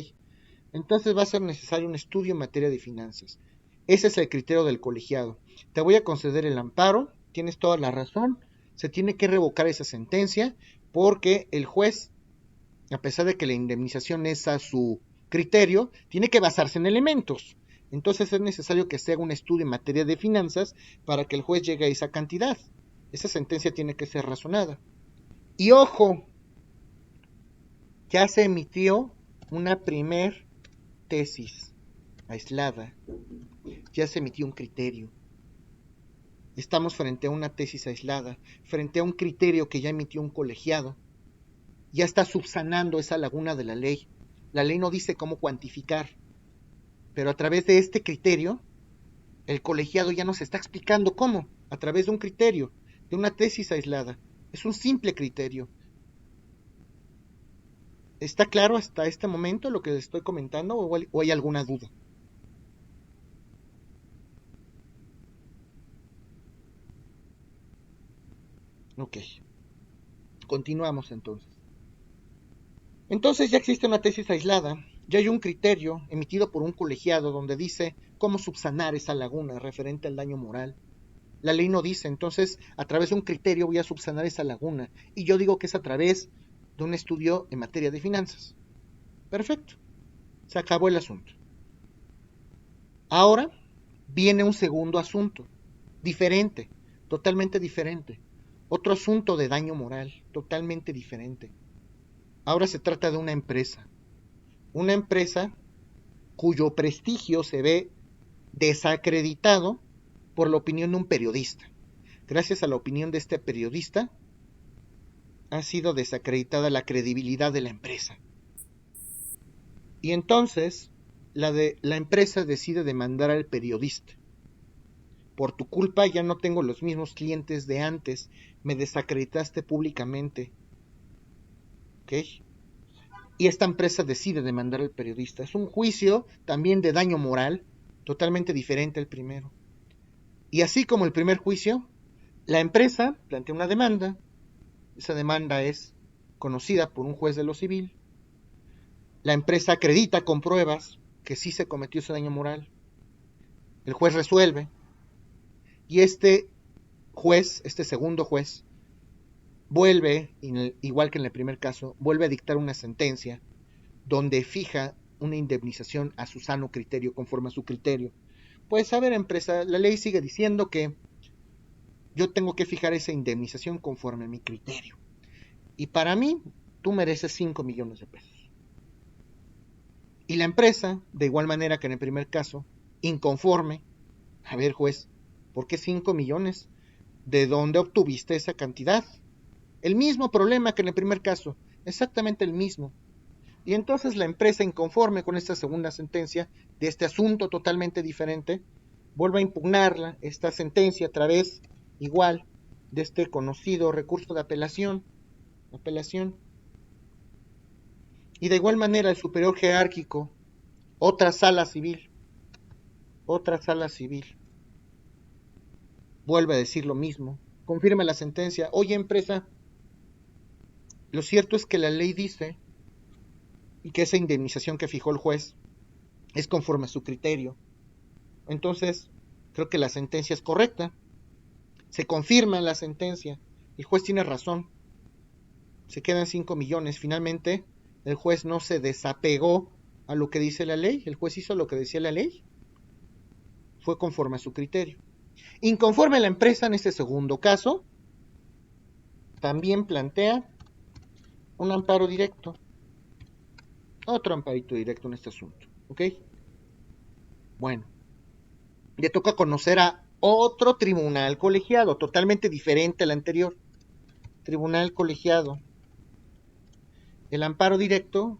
Entonces va a ser necesario un estudio en materia de finanzas. Ese es el criterio del colegiado. Te voy a conceder el amparo, tienes toda la razón, se tiene que revocar esa sentencia porque el juez, a pesar de que la indemnización es a su criterio, tiene que basarse en elementos. Entonces es necesario que se haga un estudio en materia de finanzas para que el juez llegue a esa cantidad. Esa sentencia tiene que ser razonada. Y ojo, ya se emitió una primer tesis aislada, ya se emitió un criterio. Estamos frente a una tesis aislada, frente a un criterio que ya emitió un colegiado. Ya está subsanando esa laguna de la ley. La ley no dice cómo cuantificar, pero a través de este criterio, el colegiado ya nos está explicando cómo, a través de un criterio, de una tesis aislada. Es un simple criterio. ¿Está claro hasta este momento lo que estoy comentando o hay alguna duda? Ok. Continuamos entonces. Entonces ya existe una tesis aislada, ya hay un criterio emitido por un colegiado donde dice cómo subsanar esa laguna referente al daño moral. La ley no dice, entonces a través de un criterio voy a subsanar esa laguna, y yo digo que es a través de un estudio en materia de finanzas. Perfecto, se acabó el asunto. Ahora viene un segundo asunto, diferente, totalmente diferente. Otro asunto de daño moral, totalmente diferente. Ahora se trata de una empresa cuyo prestigio se ve desacreditado por la opinión de un periodista. Gracias a la opinión de este periodista, ha sido desacreditada la credibilidad de la empresa. Y entonces, la empresa decide demandar al periodista, Por tu culpa ya no tengo los mismos clientes de antes. Me desacreditaste públicamente. ¿Ok? Y esta empresa decide demandar al periodista. Es un juicio también de daño moral, totalmente diferente al primero. Y así como el primer juicio, la empresa plantea una demanda. Esa demanda es conocida por un juez de lo civil. La empresa acredita con pruebas que sí se cometió ese daño moral. El juez resuelve. Y este juez, este segundo juez, vuelve, igual que en el primer caso, vuelve a dictar una sentencia donde fija una indemnización a su sano criterio, conforme a su criterio. Pues a ver, empresa, la ley sigue diciendo que yo tengo que fijar esa indemnización conforme a mi criterio. Y para mí, tú mereces 5 millones de pesos. Y la empresa, de igual manera que en el primer caso, inconforme, a ver, juez, ¿por qué 5 millones? ¿De dónde obtuviste esa cantidad? El mismo problema que en el primer caso, exactamente el mismo. Y entonces la empresa, inconforme con esta segunda sentencia, de este asunto totalmente diferente, vuelve a impugnarla, esta sentencia, a través, igual, de este conocido recurso de apelación. Y de igual manera el superior jerárquico, otra sala civil, vuelve a decir lo mismo, confirma la sentencia. Oye, empresa, lo cierto es que la ley dice y que esa indemnización que fijó el juez es conforme a su criterio. Entonces, creo que la sentencia es correcta. Se confirma la sentencia. El juez tiene razón. Se quedan 5 millones. Finalmente, el juez no se desapegó a lo que dice la ley. El juez hizo lo que decía la ley. Fue conforme a su criterio. Inconforme a la empresa, en este segundo caso, también plantea un amparo directo. Otro amparito directo en este asunto. ¿Ok? Bueno. Le toca conocer a otro tribunal colegiado, totalmente diferente al anterior. Tribunal colegiado. El amparo directo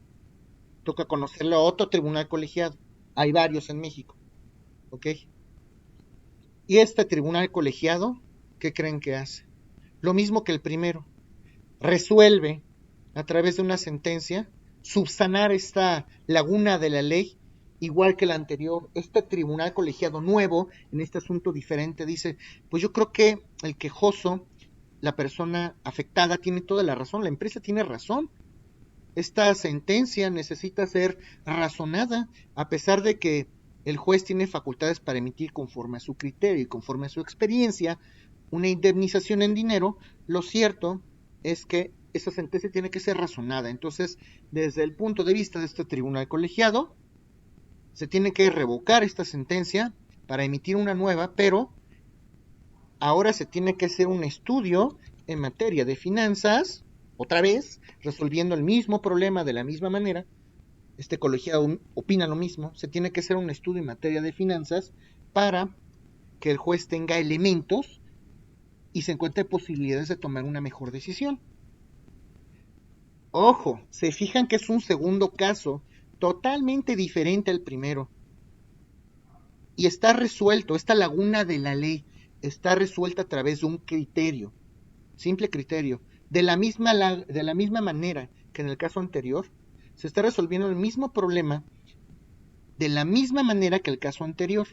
toca conocerlo a otro tribunal colegiado. Hay varios en México. ¿Ok? Y este tribunal colegiado, ¿qué creen que hace? Lo mismo que el primero. Resuelve, a través de una sentencia, subsanar esta laguna de la ley, igual que el anterior. Este tribunal colegiado nuevo, en este asunto diferente, dice, pues yo creo que el quejoso, la persona afectada, tiene toda la razón, la empresa tiene razón. Esta sentencia necesita ser razonada, a pesar de que el juez tiene facultades para emitir conforme a su criterio y conforme a su experiencia una indemnización en dinero. Lo cierto es que esa sentencia tiene que ser razonada. Entonces, desde el punto de vista de este tribunal colegiado, se tiene que revocar esta sentencia para emitir una nueva, pero ahora se tiene que hacer un estudio en materia de finanzas, otra vez, resolviendo el mismo problema de la misma manera. Este colegiado opina lo mismo. Se tiene que hacer un estudio en materia de finanzas para que el juez tenga elementos y se encuentre posibilidades de tomar una mejor decisión. Ojo, se fijan que es un segundo caso totalmente diferente al primero. Y está resuelto, esta laguna de la ley está resuelta a través de un criterio, simple criterio. De la misma manera que en el caso anterior, se está resolviendo el mismo problema de la misma manera que el caso anterior,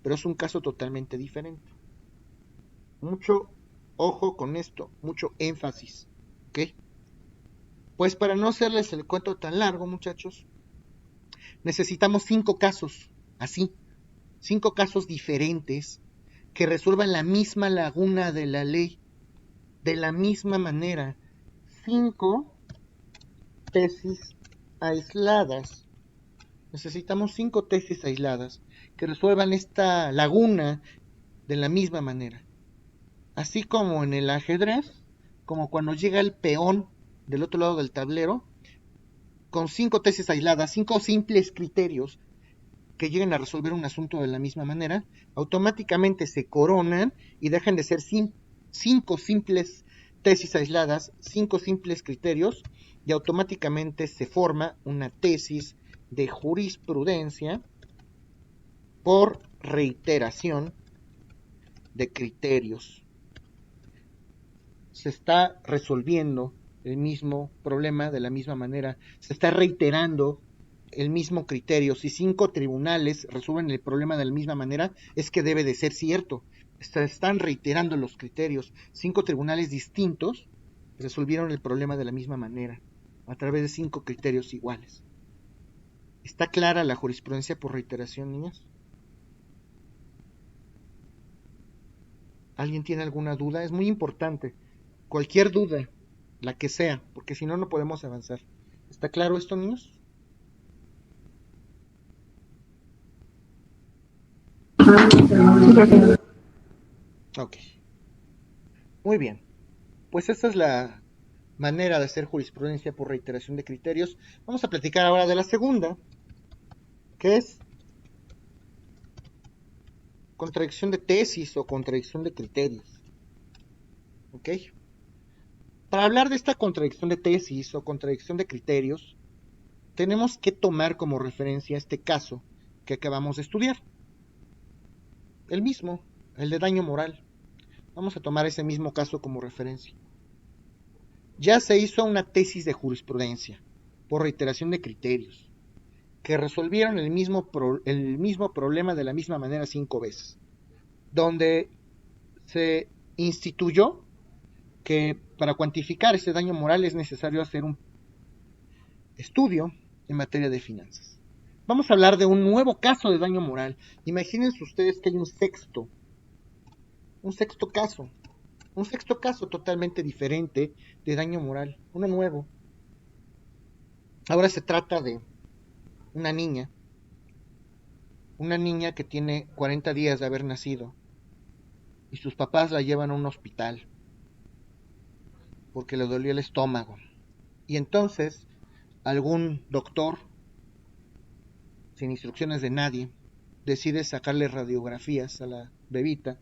pero es un caso totalmente diferente. Mucho ojo con esto, mucho énfasis, ¿ok? Pues para no hacerles el cuento tan largo, muchachos, necesitamos 5 casos, así, 5 casos diferentes que resuelvan la misma laguna de la ley, de la misma manera. 5 tesis aisladas. Necesitamos 5 tesis aisladas que resuelvan esta laguna de la misma manera. Así como en el ajedrez, como cuando llega el peón del otro lado del tablero, con 5 tesis aisladas, 5 simples criterios que lleguen a resolver un asunto de la misma manera, automáticamente se coronan y dejan de ser 5 simples tesis aisladas, 5 simples criterios, y automáticamente se forma una tesis de jurisprudencia por reiteración de criterios. Se está resolviendo el mismo problema de la misma manera, se está reiterando el mismo criterio. Si 5 tribunales resuelven el problema de la misma manera, es que debe de ser cierto. Se están reiterando los criterios. 5 tribunales distintos resolvieron el problema de la misma manera, a través de 5 criterios iguales. ¿Está clara la jurisprudencia por reiteración, niñas? ¿Alguien tiene alguna duda? Es muy importante. Cualquier duda, la que sea, porque si no, no podemos avanzar. ¿Está claro esto, niños? Ok. Muy bien. Pues esta es la manera de hacer jurisprudencia por reiteración de criterios. Vamos a platicar ahora de la segunda, que es contradicción de tesis o contradicción de criterios. ¿Ok? Para hablar de esta contradicción de tesis o contradicción de criterios, tenemos que tomar como referencia este caso que acabamos de estudiar. El mismo, el de daño moral. Vamos a tomar ese mismo caso como referencia. Ya se hizo una tesis de jurisprudencia por reiteración de criterios que resolvieron el mismo problema de la misma manera 5 veces, donde se instituyó que para cuantificar ese daño moral es necesario hacer un estudio en materia de finanzas. Vamos a hablar de un nuevo caso de daño moral. Imagínense ustedes que hay un sexto caso totalmente diferente de daño moral, uno nuevo. Ahora se trata de una niña que tiene 40 días de haber nacido y sus papás la llevan a un hospital porque le dolió el estómago. Y entonces algún doctor, sin instrucciones de nadie, decide sacarle radiografías a la bebita,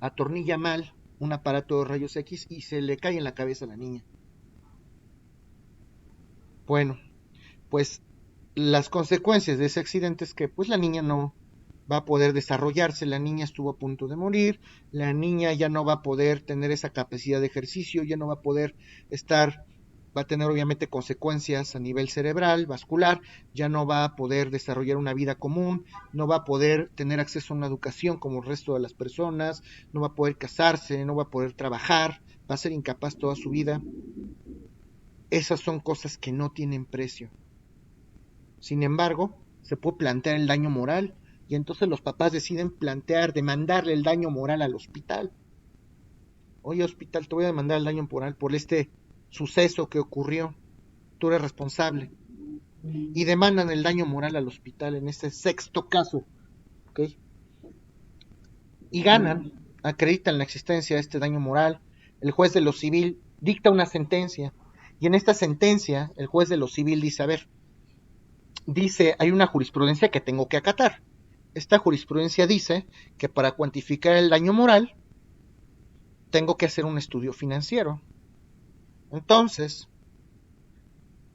atornilla mal un aparato de rayos X y se le cae en la cabeza a la niña. Bueno, pues las consecuencias de ese accidente es que pues la niña no va a poder desarrollarse, la niña estuvo a punto de morir, la niña ya no va a poder tener esa capacidad de ejercicio, ya no va a poder va a tener obviamente consecuencias a nivel cerebral, vascular, ya no va a poder desarrollar una vida común, no va a poder tener acceso a una educación como el resto de las personas, no va a poder casarse, no va a poder trabajar, va a ser incapaz toda su vida. Esas son cosas que no tienen precio. Sin embargo, se puede plantear el daño moral y entonces los papás deciden demandarle el daño moral al hospital. Oye, hospital, te voy a demandar el daño moral por este suceso que ocurrió. Tú eres responsable. Y demandan el daño moral al hospital en este sexto caso. ¿Okay? Y ganan, acreditan la existencia de este daño moral. El juez de lo civil dicta una sentencia. Y en esta sentencia, el juez de lo civil dice, a ver, hay una jurisprudencia que tengo que acatar. Esta jurisprudencia dice que para cuantificar el daño moral tengo que hacer un estudio financiero. Entonces,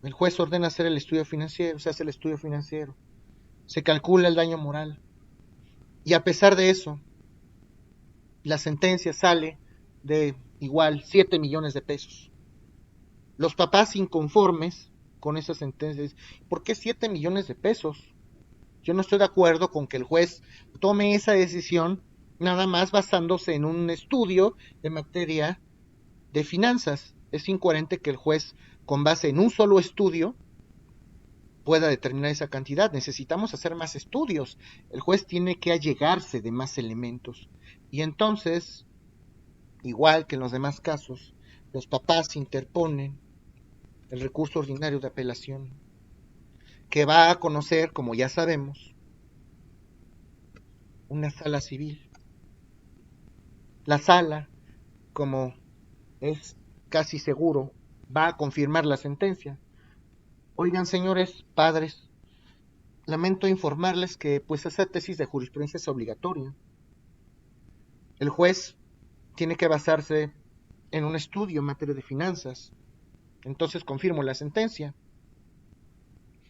el juez ordena hacer el estudio financiero, se hace el estudio financiero, se calcula el daño moral y a pesar de eso, la sentencia sale de igual 7 millones de pesos. Los papás inconformes con esa sentencia dicen, ¿por qué 7 millones de pesos? Yo no estoy de acuerdo con que el juez tome esa decisión nada más basándose en un estudio de materia de finanzas. Es incoherente que el juez, con base en un solo estudio, pueda determinar esa cantidad. Necesitamos hacer más estudios. El juez tiene que allegarse de más elementos. Y entonces, igual que en los demás casos, los papás interponen el recurso ordinario de apelación, que va a conocer, como ya sabemos, una sala civil. La sala, como es casi seguro, va a confirmar la sentencia. Oigan, señores padres, lamento informarles que pues esa tesis de jurisprudencia es obligatoria. El juez tiene que basarse en un estudio en materia de finanzas. Entonces confirmo la sentencia.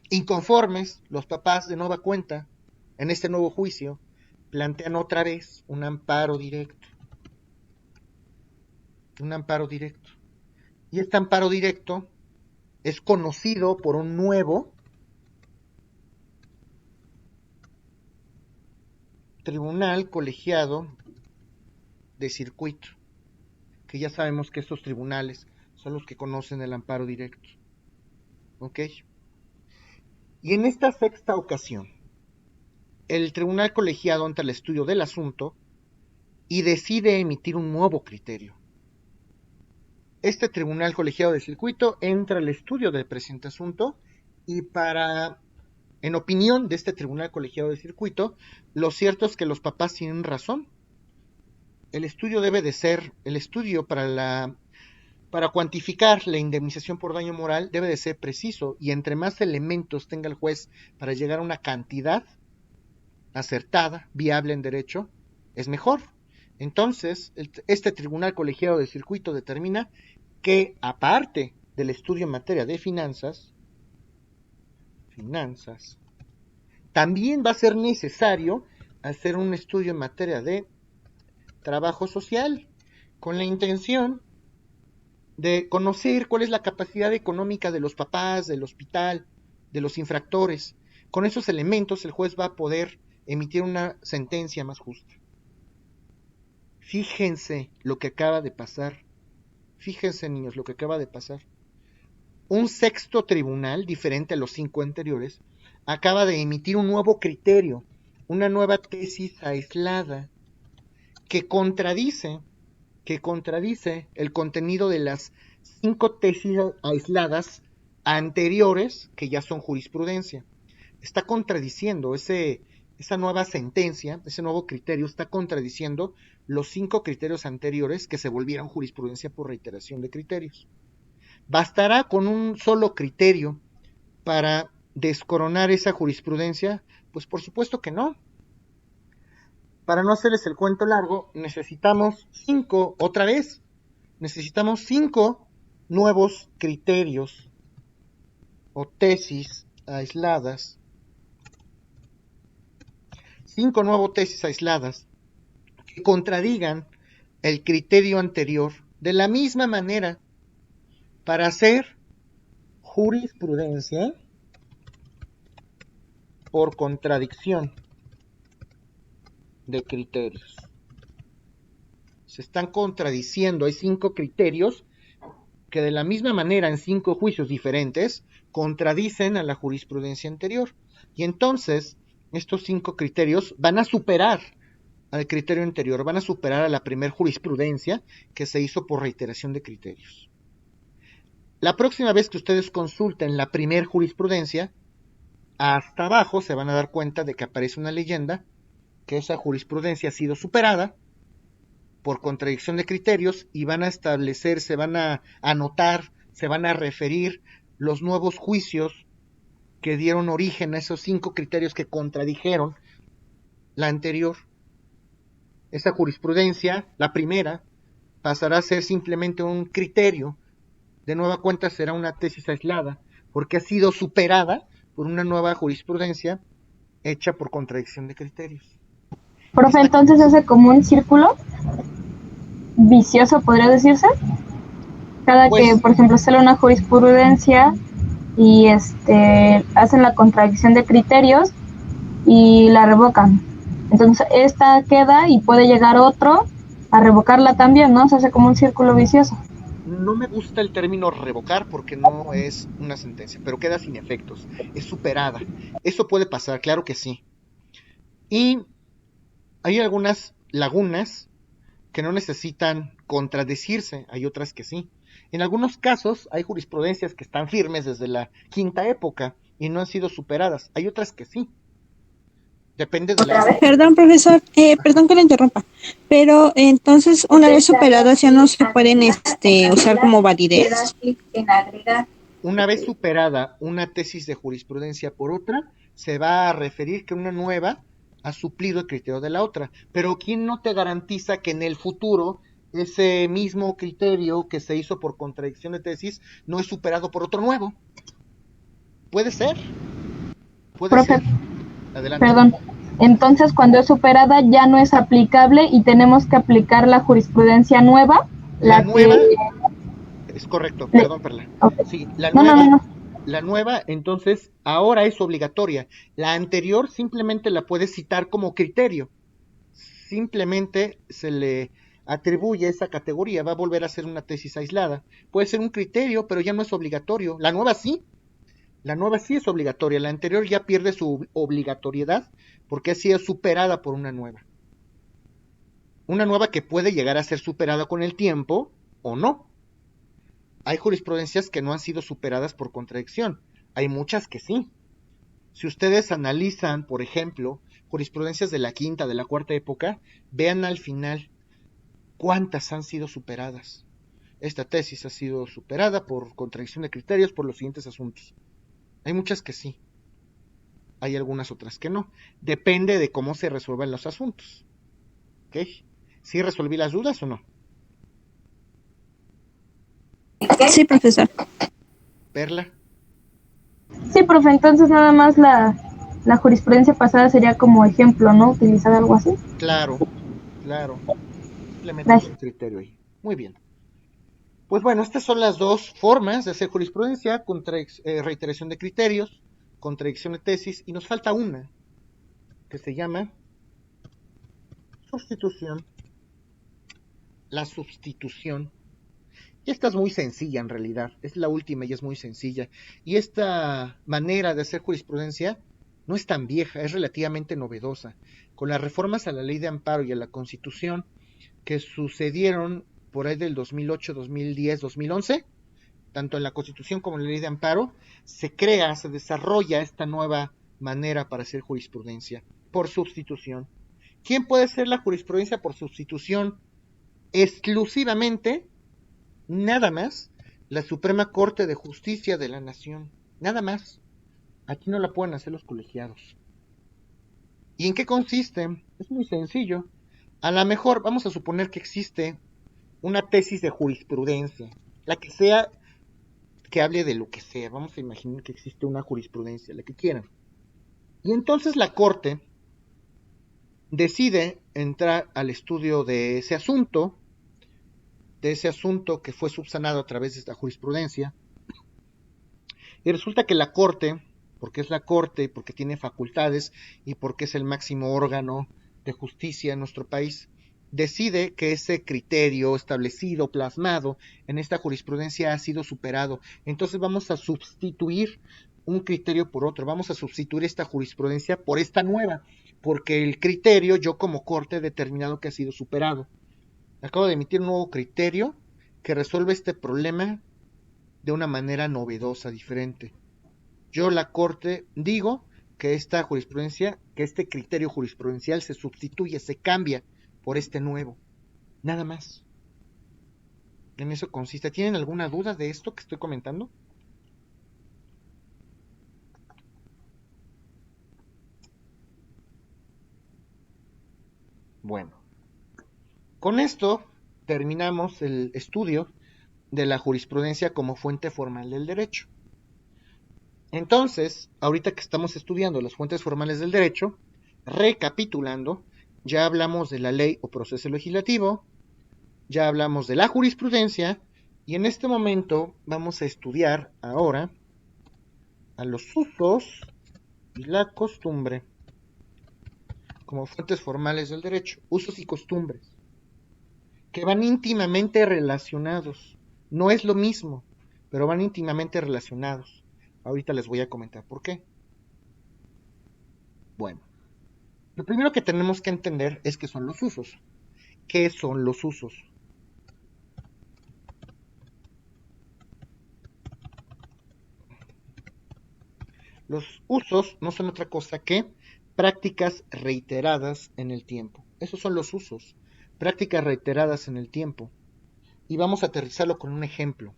Inconformes, los papás de nueva cuenta, en este nuevo juicio, plantean otra vez un amparo directo. un amparo directo. Y este amparo directo es conocido por un nuevo tribunal colegiado de circuito, que ya sabemos que estos tribunales son los que conocen el amparo directo. ¿Ok? Y en esta sexta ocasión, el tribunal colegiado entra al estudio del asunto y decide emitir un nuevo criterio. Este tribunal colegiado de circuito entra al estudio del presente asunto y en opinión de este tribunal colegiado de circuito, lo cierto es que los papás tienen razón. El estudio debe de ser, el estudio para cuantificar la indemnización por daño moral debe de ser preciso, y entre más elementos tenga el juez para llegar a una cantidad acertada, viable en derecho, es mejor. Entonces, este tribunal colegiado de circuito determina que, aparte del estudio en materia de finanzas, también va a ser necesario hacer un estudio en materia de trabajo social, con la intención de conocer cuál es la capacidad económica de los papás, del hospital, de los infractores. Con esos elementos el juez va a poder emitir una sentencia más justa. Fíjense lo que acaba de pasar. Fíjense, niños, lo que acaba de pasar. Un sexto tribunal, diferente a los 5 anteriores, acaba de emitir un nuevo criterio, una nueva tesis aislada, que contradice el contenido de las 5 tesis aisladas anteriores, que ya son jurisprudencia. Está contradiciendo esa nueva sentencia, ese nuevo criterio, está contradiciendo los 5 criterios anteriores que se volvieron jurisprudencia por reiteración de criterios. ¿Bastará con un solo criterio para descoronar esa jurisprudencia? Pues por supuesto que no. Para no hacerles el cuento largo, necesitamos 5 nuevos criterios o tesis aisladas. 5 nuevas tesis aisladas que contradigan el criterio anterior de la misma manera, para hacer jurisprudencia por contradicción de criterios. Se están contradiciendo. Hay 5 criterios que de la misma manera, en 5 juicios diferentes, contradicen a la jurisprudencia anterior. Y entonces, estos 5 criterios van a superar al criterio anterior, van a superar a la primer jurisprudencia que se hizo por reiteración de criterios. La próxima vez que ustedes consulten la primer jurisprudencia, hasta abajo se van a dar cuenta de que aparece una leyenda, que esa jurisprudencia ha sido superada por contradicción de criterios, y van a establecer, se van a anotar, se van a referir los nuevos juicios que dieron origen a esos 5 criterios que contradijeron la anterior. Esa jurisprudencia, la primera, pasará a ser simplemente un criterio. De nueva cuenta será una tesis aislada, porque ha sido superada por una nueva jurisprudencia hecha por contradicción de criterios. Profe, entonces hace como un círculo vicioso, podría decirse. Cada que, por ejemplo, sale una jurisprudencia y hacen la contradicción de criterios y la revocan. Entonces esta queda y puede llegar otro a revocarla también, ¿no? Se hace como un círculo vicioso. No me gusta el término revocar porque no es una sentencia, pero queda sin efectos, es superada. Eso puede pasar, claro que sí. Y hay algunas lagunas que no necesitan contradecirse, hay otras que sí. En algunos casos hay jurisprudencias que están firmes desde la quinta época y no han sido superadas, hay otras que sí. Depende de la... Perdón, profesor, perdón que le interrumpa, pero entonces una vez superadas ya no se pueden usar como validez. Una vez superada una tesis de jurisprudencia por otra, se va a referir que una nueva ha suplido el criterio de la otra. Pero ¿quién no te garantiza que en el futuro ese mismo criterio que se hizo por contradicción de tesis no es superado por otro nuevo? Puede ser. Puede ser. Adelante. Perdón. Entonces, cuando es superada ya no es aplicable y tenemos que aplicar la jurisprudencia nueva. La La nueva, que... es correcto, le- perdón, Perla. ok. Sí, No, no, no, no. la nueva, entonces, ahora es obligatoria. La anterior simplemente la puedes citar como criterio. Simplemente se le atribuye esa categoría, va a volver a ser una tesis aislada. Puede ser un criterio, pero ya no es obligatorio. La nueva sí es obligatoria, la anterior ya pierde su obligatoriedad porque ha sido superada por una nueva. Una nueva que puede llegar a ser superada con el tiempo o no. Hay jurisprudencias que no han sido superadas por contradicción, hay muchas que sí. Si ustedes analizan, por ejemplo, jurisprudencias de la quinta, de la cuarta época, vean al final cuántas han sido superadas. Esta tesis ha sido superada por contradicción de criterios por los siguientes asuntos. Hay muchas que sí, hay algunas otras que no. Depende de cómo se resuelvan los asuntos. ¿Ok? ¿Sí resolví las dudas o no? Sí, profesor. Perla. Sí, profe, entonces nada más la jurisprudencia pasada sería como ejemplo, ¿no? Utilizar algo así. Claro, claro. Simplemente es Gracias. un criterio ahí. Muy bien. Pues bueno, estas son las dos formas de hacer jurisprudencia, reiteración de criterios, contradicción de tesis, y nos falta una, que se llama sustitución. La sustitución. Y esta es muy sencilla en realidad, es la última y es muy sencilla. Y esta manera de hacer jurisprudencia no es tan vieja, es relativamente novedosa. Con las reformas a la ley de amparo y a la Constitución que sucedieron por ahí del 2008, 2010, 2011, tanto en la Constitución como en la ley de amparo, se crea, se desarrolla esta nueva manera para hacer jurisprudencia por sustitución. ¿Quién puede hacer la jurisprudencia por sustitución? Exclusivamente, nada más, la Suprema Corte de Justicia de la Nación. Nada más. Aquí no la pueden hacer los colegiados. ¿Y en qué consiste? Es muy sencillo. A lo mejor vamos a suponer que existe una tesis de jurisprudencia, la que sea, que hable de lo que sea. Vamos a imaginar que existe una jurisprudencia, la que quieran. Y entonces la Corte decide entrar al estudio de ese asunto que fue subsanado a través de esta jurisprudencia. Y resulta que la Corte, porque es la Corte, porque tiene facultades y porque es el máximo órgano de justicia en nuestro país, decide que ese criterio establecido, plasmado en esta jurisprudencia ha sido superado. Entonces vamos a sustituir un criterio por otro, vamos a sustituir esta jurisprudencia por esta nueva, porque el criterio yo como Corte he determinado que ha sido superado. Acabo de emitir un nuevo criterio que resuelve este problema de una manera novedosa, diferente. Yo, la Corte, digo que esta jurisprudencia, que este criterio jurisprudencial se sustituye, se cambia por este nuevo. Nada más. En eso consiste. ¿Tienen alguna duda de esto que estoy comentando? Bueno, con esto terminamos el estudio de la jurisprudencia como fuente formal del derecho. Entonces, ahorita que estamos estudiando las fuentes formales del derecho, recapitulando, ya hablamos de la ley o proceso legislativo, ya hablamos de la jurisprudencia, y en este momento vamos a estudiar ahora a los usos y la costumbre como fuentes formales del derecho, usos y costumbres, que van íntimamente relacionados. No es lo mismo, pero van íntimamente relacionados. Ahorita les voy a comentar por qué. Bueno, lo primero que tenemos que entender es qué son los usos. ¿Qué son los usos? Los usos no son otra cosa que prácticas reiteradas en el tiempo. Esos son los usos, prácticas reiteradas en el tiempo. Y vamos a aterrizarlo con un ejemplo.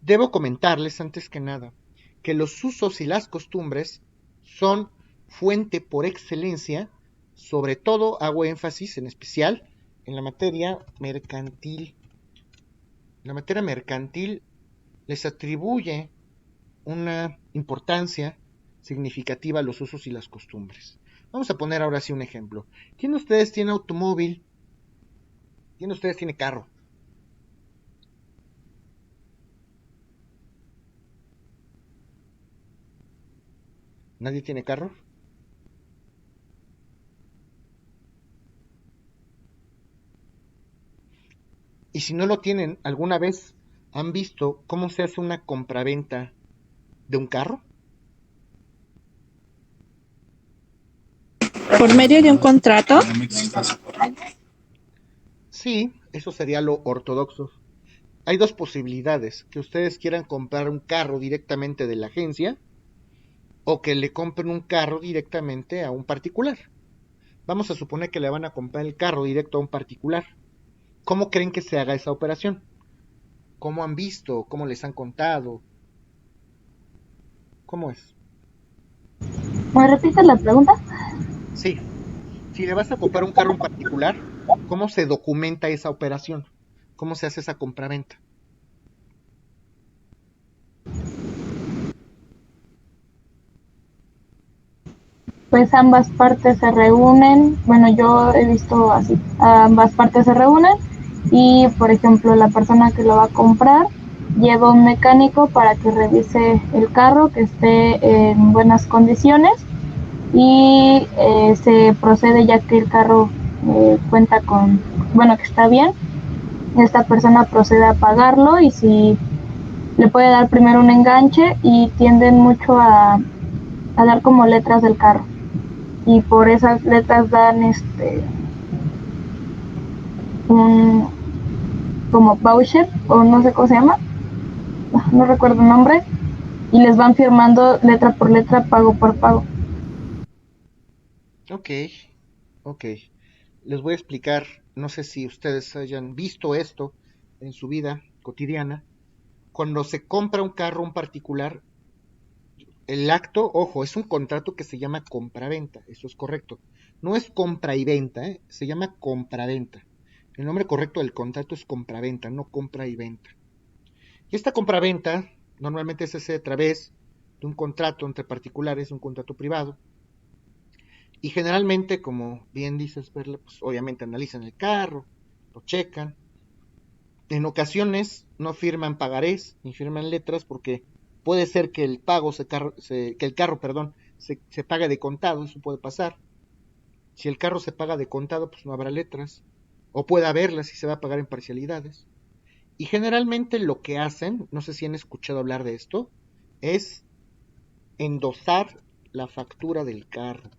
Debo comentarles antes que nada que los usos y las costumbres son fuente por excelencia, sobre todo hago énfasis en especial en la materia mercantil. La materia mercantil les atribuye una importancia significativa a los usos y las costumbres. Vamos a poner ahora sí un ejemplo. ¿Quién de ustedes tiene automóvil? ¿Quién de ustedes tiene carro? ¿Nadie tiene carro? Y si no lo tienen, ¿alguna vez han visto cómo se hace una compraventa de un carro? Por medio de un contrato. Sí, eso sería lo ortodoxo. Hay dos posibilidades, que ustedes quieran comprar un carro directamente de la agencia o que le compren un carro directamente a un particular. Vamos a suponer que le van a comprar el carro directo a un particular. ¿Cómo creen que se haga esa operación? ¿Cómo han visto? ¿Cómo les han contado? ¿Cómo es? ¿Me repites la pregunta? Sí, si le vas a comprar un carro a un particular, ¿cómo se documenta esa operación? ¿Cómo se hace esa compraventa? Pues ambas partes se reúnen, bueno, yo he visto así, ambas partes se reúnen y, por ejemplo, la persona que lo va a comprar lleva un mecánico para que revise el carro, que esté en buenas condiciones y se procede ya que el carro cuenta con, bueno, que está bien, esta persona procede a pagarlo y si le puede dar primero un enganche y tienden mucho a dar como letras del carro y por esas letras dan un como voucher o no sé cómo se llama, no recuerdo el nombre y les van firmando letra por letra, pago por pago. Ok, ok. Les voy a explicar, no sé si ustedes hayan visto esto en su vida cotidiana. Cuando se compra un carro a un particular, el acto, ojo, es un contrato que se llama compraventa, eso es correcto. No es compra y venta, se llama compraventa. El nombre correcto del contrato es compraventa, no compra y venta. Y esta compraventa normalmente se hace a través de un contrato entre particulares, un contrato privado. Y generalmente, como bien dices, Perla, pues obviamente analizan el carro, lo checan. En ocasiones no firman pagarés ni firman letras porque puede ser que el pago que el carro, perdón, se pague de contado, eso puede pasar. Si el carro se paga de contado, pues no habrá letras. O puede haberlas si se va a pagar en parcialidades. Y generalmente lo que hacen, no sé si han escuchado hablar de esto, es endosar la factura del carro.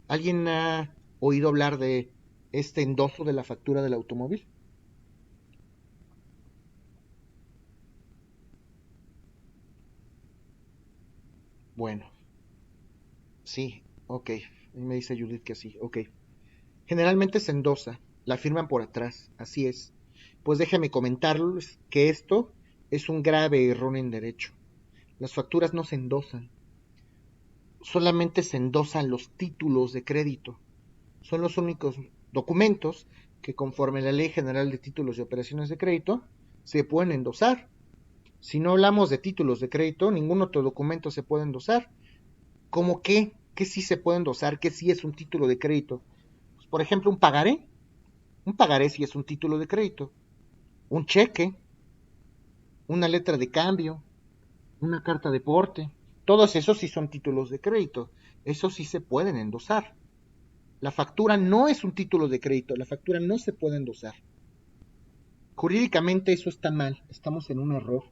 ¿Alguien ha oído hablar de este endoso de la factura del automóvil? Bueno, sí, ok. Me dice Judith que sí, ok. Generalmente se endosa, la firman por atrás, así es. Pues déjame comentarles que esto es un grave error en derecho. Las facturas no se endosan, solamente se endosan los títulos de crédito. Son los únicos documentos que conforme a la Ley General de Títulos y Operaciones de Crédito se pueden endosar. Si no hablamos de títulos de crédito, ningún otro documento se puede endosar. ¿Cómo qué? ¿Qué sí se puede endosar? ¿Qué sí es un título de crédito? Pues, por ejemplo, un pagaré. Un pagaré sí es un título de crédito. Un cheque, una letra de cambio, una carta de porte. Todos esos sí son títulos de crédito. Esos sí se pueden endosar. La factura no es un título de crédito. La factura no se puede endosar. Jurídicamente eso está mal. Estamos en un error.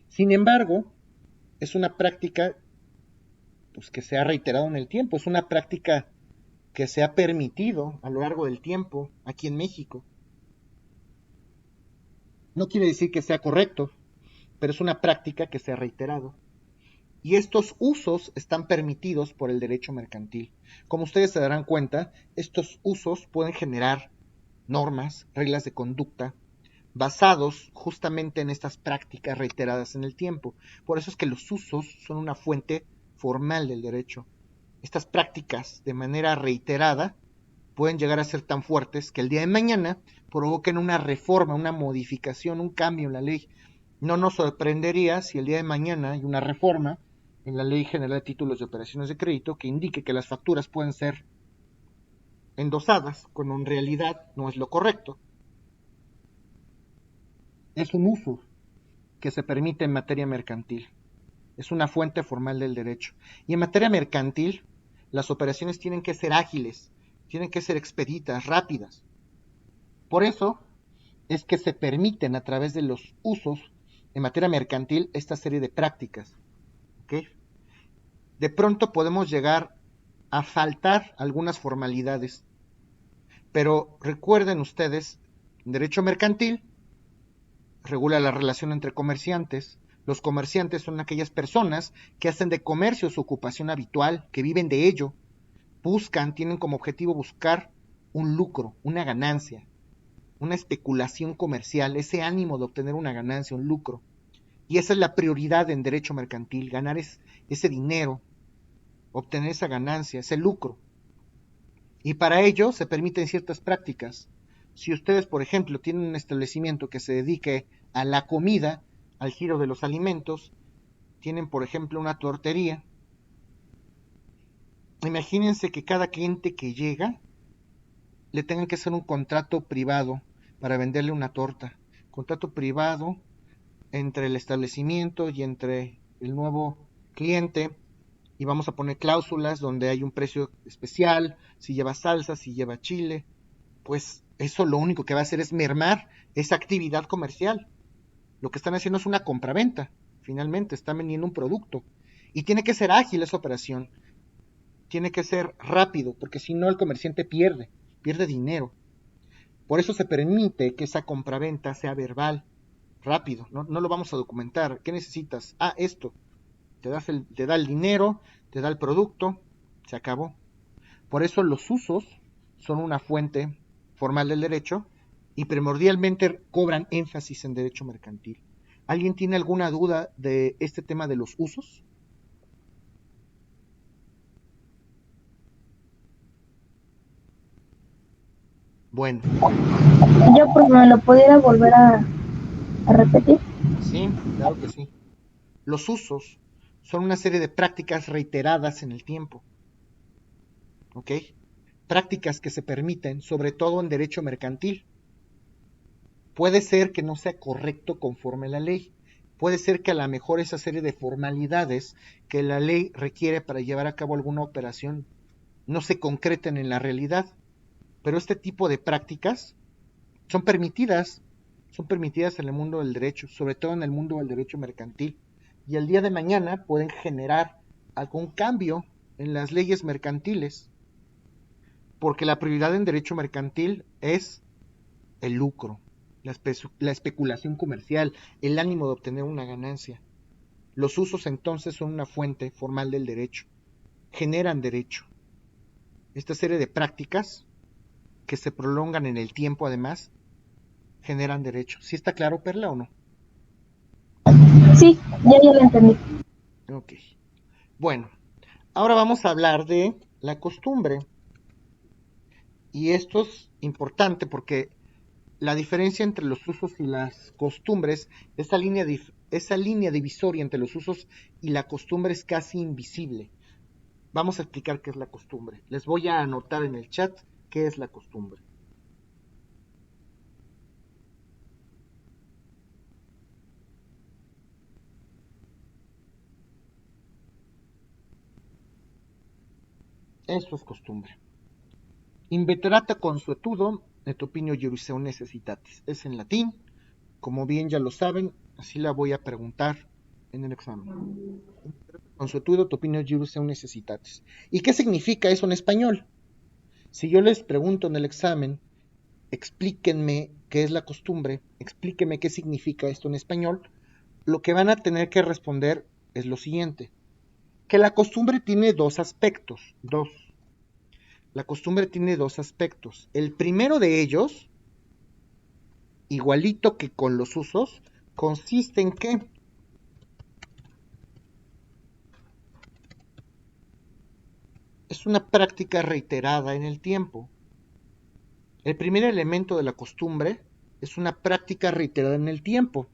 Sin embargo, es una práctica pues, que se ha reiterado en el tiempo. Es una práctica que se ha permitido a lo largo del tiempo aquí en México. No quiere decir que sea correcto, pero es una práctica que se ha reiterado. Y estos usos están permitidos por el derecho mercantil. Como ustedes se darán cuenta, estos usos pueden generar normas, reglas de conducta, basados justamente en estas prácticas reiteradas en el tiempo. Por eso es que los usos son una fuente formal del derecho. Estas prácticas, de manera reiterada, pueden llegar a ser tan fuertes que el día de mañana provoquen una reforma, una modificación, un cambio en la ley. No nos sorprendería si el día de mañana hay una reforma en la Ley General de Títulos de Operaciones de Crédito que indique que las facturas pueden ser endosadas, cuando en realidad no es lo correcto. Es un uso que se permite en materia mercantil. es una fuente formal del derecho. Y en materia mercantil, las operaciones tienen que ser ágiles, tienen que ser expeditas, rápidas. Por eso es que se permiten a través de los usos en materia mercantil esta serie de prácticas. ¿Okay? De pronto podemos llegar a faltar algunas formalidades, pero recuerden ustedes, derecho mercantil regula la relación entre comerciantes. Los comerciantes son aquellas personas que hacen de comercio su ocupación habitual, que viven de ello, tienen como objetivo buscar un lucro, una ganancia, una especulación comercial, ese ánimo de obtener una ganancia, un lucro. Y esa es la prioridad en derecho mercantil, ganar ese dinero, obtener esa ganancia, ese lucro. Y para ello se permiten ciertas prácticas. Si ustedes, por ejemplo, tienen un establecimiento que se dedique a la comida, al giro de los alimentos, tienen, por ejemplo, una tortería, imagínense que cada cliente que llega le tengan que hacer un contrato privado para venderle una torta. Contrato privado entre el establecimiento y entre el nuevo cliente, y vamos a poner cláusulas donde hay un precio especial, si lleva salsa, si lleva chile. Pues eso lo único que va a hacer es mermar esa actividad comercial. Lo que están haciendo es una compraventa, finalmente están vendiendo un producto, y tiene que ser ágil esa operación, tiene que ser rápido, porque si no el comerciante pierde dinero. Por eso se permite que esa compraventa sea verbal, rápido, no lo vamos a documentar. ¿Qué necesitas? Esto. Te da el dinero, te da el producto, se acabó. Por eso los usos son una fuente formal del derecho y primordialmente cobran énfasis en derecho mercantil. ¿Alguien tiene alguna duda de este tema de los usos? Bueno. Yo pues me lo pudiera volver a repetir. Sí, claro que sí. Los usos son una serie de prácticas reiteradas en el tiempo. ¿Ok? Prácticas que se permiten, sobre todo en derecho mercantil. Puede ser que no sea correcto conforme a la ley. Puede ser que a lo mejor esa serie de formalidades que la ley requiere para llevar a cabo alguna operación no se concreten en la realidad. Pero este tipo de prácticas son permitidas en el mundo del derecho, sobre todo en el mundo del derecho mercantil. Y el día de mañana pueden generar algún cambio en las leyes mercantiles, porque la prioridad en derecho mercantil es el lucro, la especulación comercial, el ánimo de obtener una ganancia. Los usos entonces son una fuente formal del derecho, generan derecho. Esta serie de prácticas que se prolongan en el tiempo además generan derecho. ¿Sí está claro, Perla, o no? Sí, ya lo entendí. Ok. Bueno, ahora vamos a hablar de la costumbre. Y esto es importante porque la diferencia entre los usos y las costumbres, esa línea divisoria entre los usos y la costumbre es casi invisible. Vamos a explicar qué es la costumbre. Les voy a anotar en el chat qué es la costumbre. Eso es costumbre. Inveterata consuetudo et opinio juriseo necessitatis. Es en latín, como bien ya lo saben, así la voy a preguntar en el examen. Consuetudo et opinio juriseo necessitatis. ¿Y qué significa eso en español? Si yo les pregunto en el examen, explíquenme qué es la costumbre, explíquenme qué significa esto en español, lo que van a tener que responder es lo siguiente, que la costumbre tiene dos aspectos, La costumbre tiene dos aspectos. El primero de ellos, igualito que con los usos, consiste en que es una práctica reiterada en el tiempo. El primer elemento de la costumbre es una práctica reiterada en el tiempo.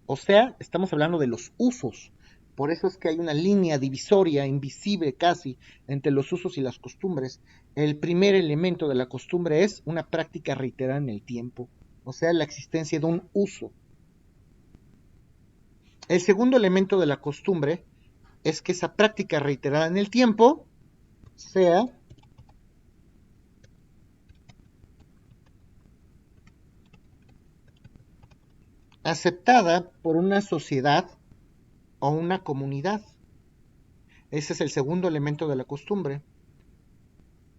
O sea, estamos hablando de los usos. Por eso es que hay una línea divisoria, invisible casi, entre los usos y las costumbres. El primer elemento de la costumbre es una práctica reiterada en el tiempo. O sea, la existencia de un uso. El segundo elemento de la costumbre es que esa práctica reiterada en el tiempo sea aceptada por una sociedad o una comunidad. Ese es el segundo elemento de la costumbre.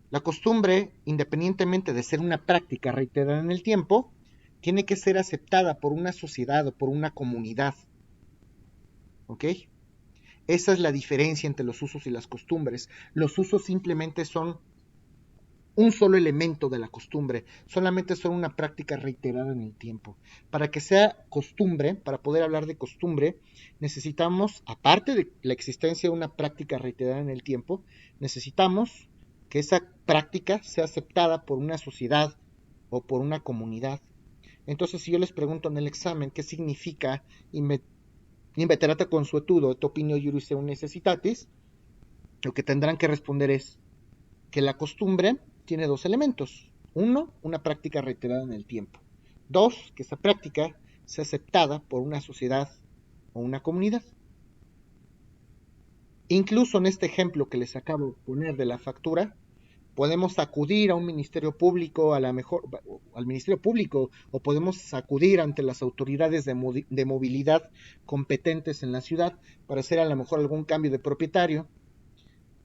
La costumbre, independientemente de ser una práctica reiterada en el tiempo, tiene que ser aceptada por una sociedad o por una comunidad. ¿Ok? Esa es la diferencia entre los usos y las costumbres. Los usos simplemente son un solo elemento de la costumbre, solamente son una práctica reiterada en el tiempo. Para que sea costumbre, para poder hablar de costumbre, necesitamos, aparte de la existencia de una práctica reiterada en el tiempo, necesitamos que esa práctica sea aceptada por una sociedad o por una comunidad. Entonces, si yo les pregunto en el examen qué significa inveterata consuetudo et opinio iuris eum necessitatis, lo que tendrán que responder es que la costumbre tiene dos elementos. Uno, una práctica reiterada en el tiempo. Dos, que esa práctica sea aceptada por una sociedad o una comunidad. Incluso en este ejemplo que les acabo de poner de la factura, podemos acudir a un ministerio público, al ministerio público, o podemos acudir ante las autoridades de movilidad competentes en la ciudad para hacer a lo mejor algún cambio de propietario.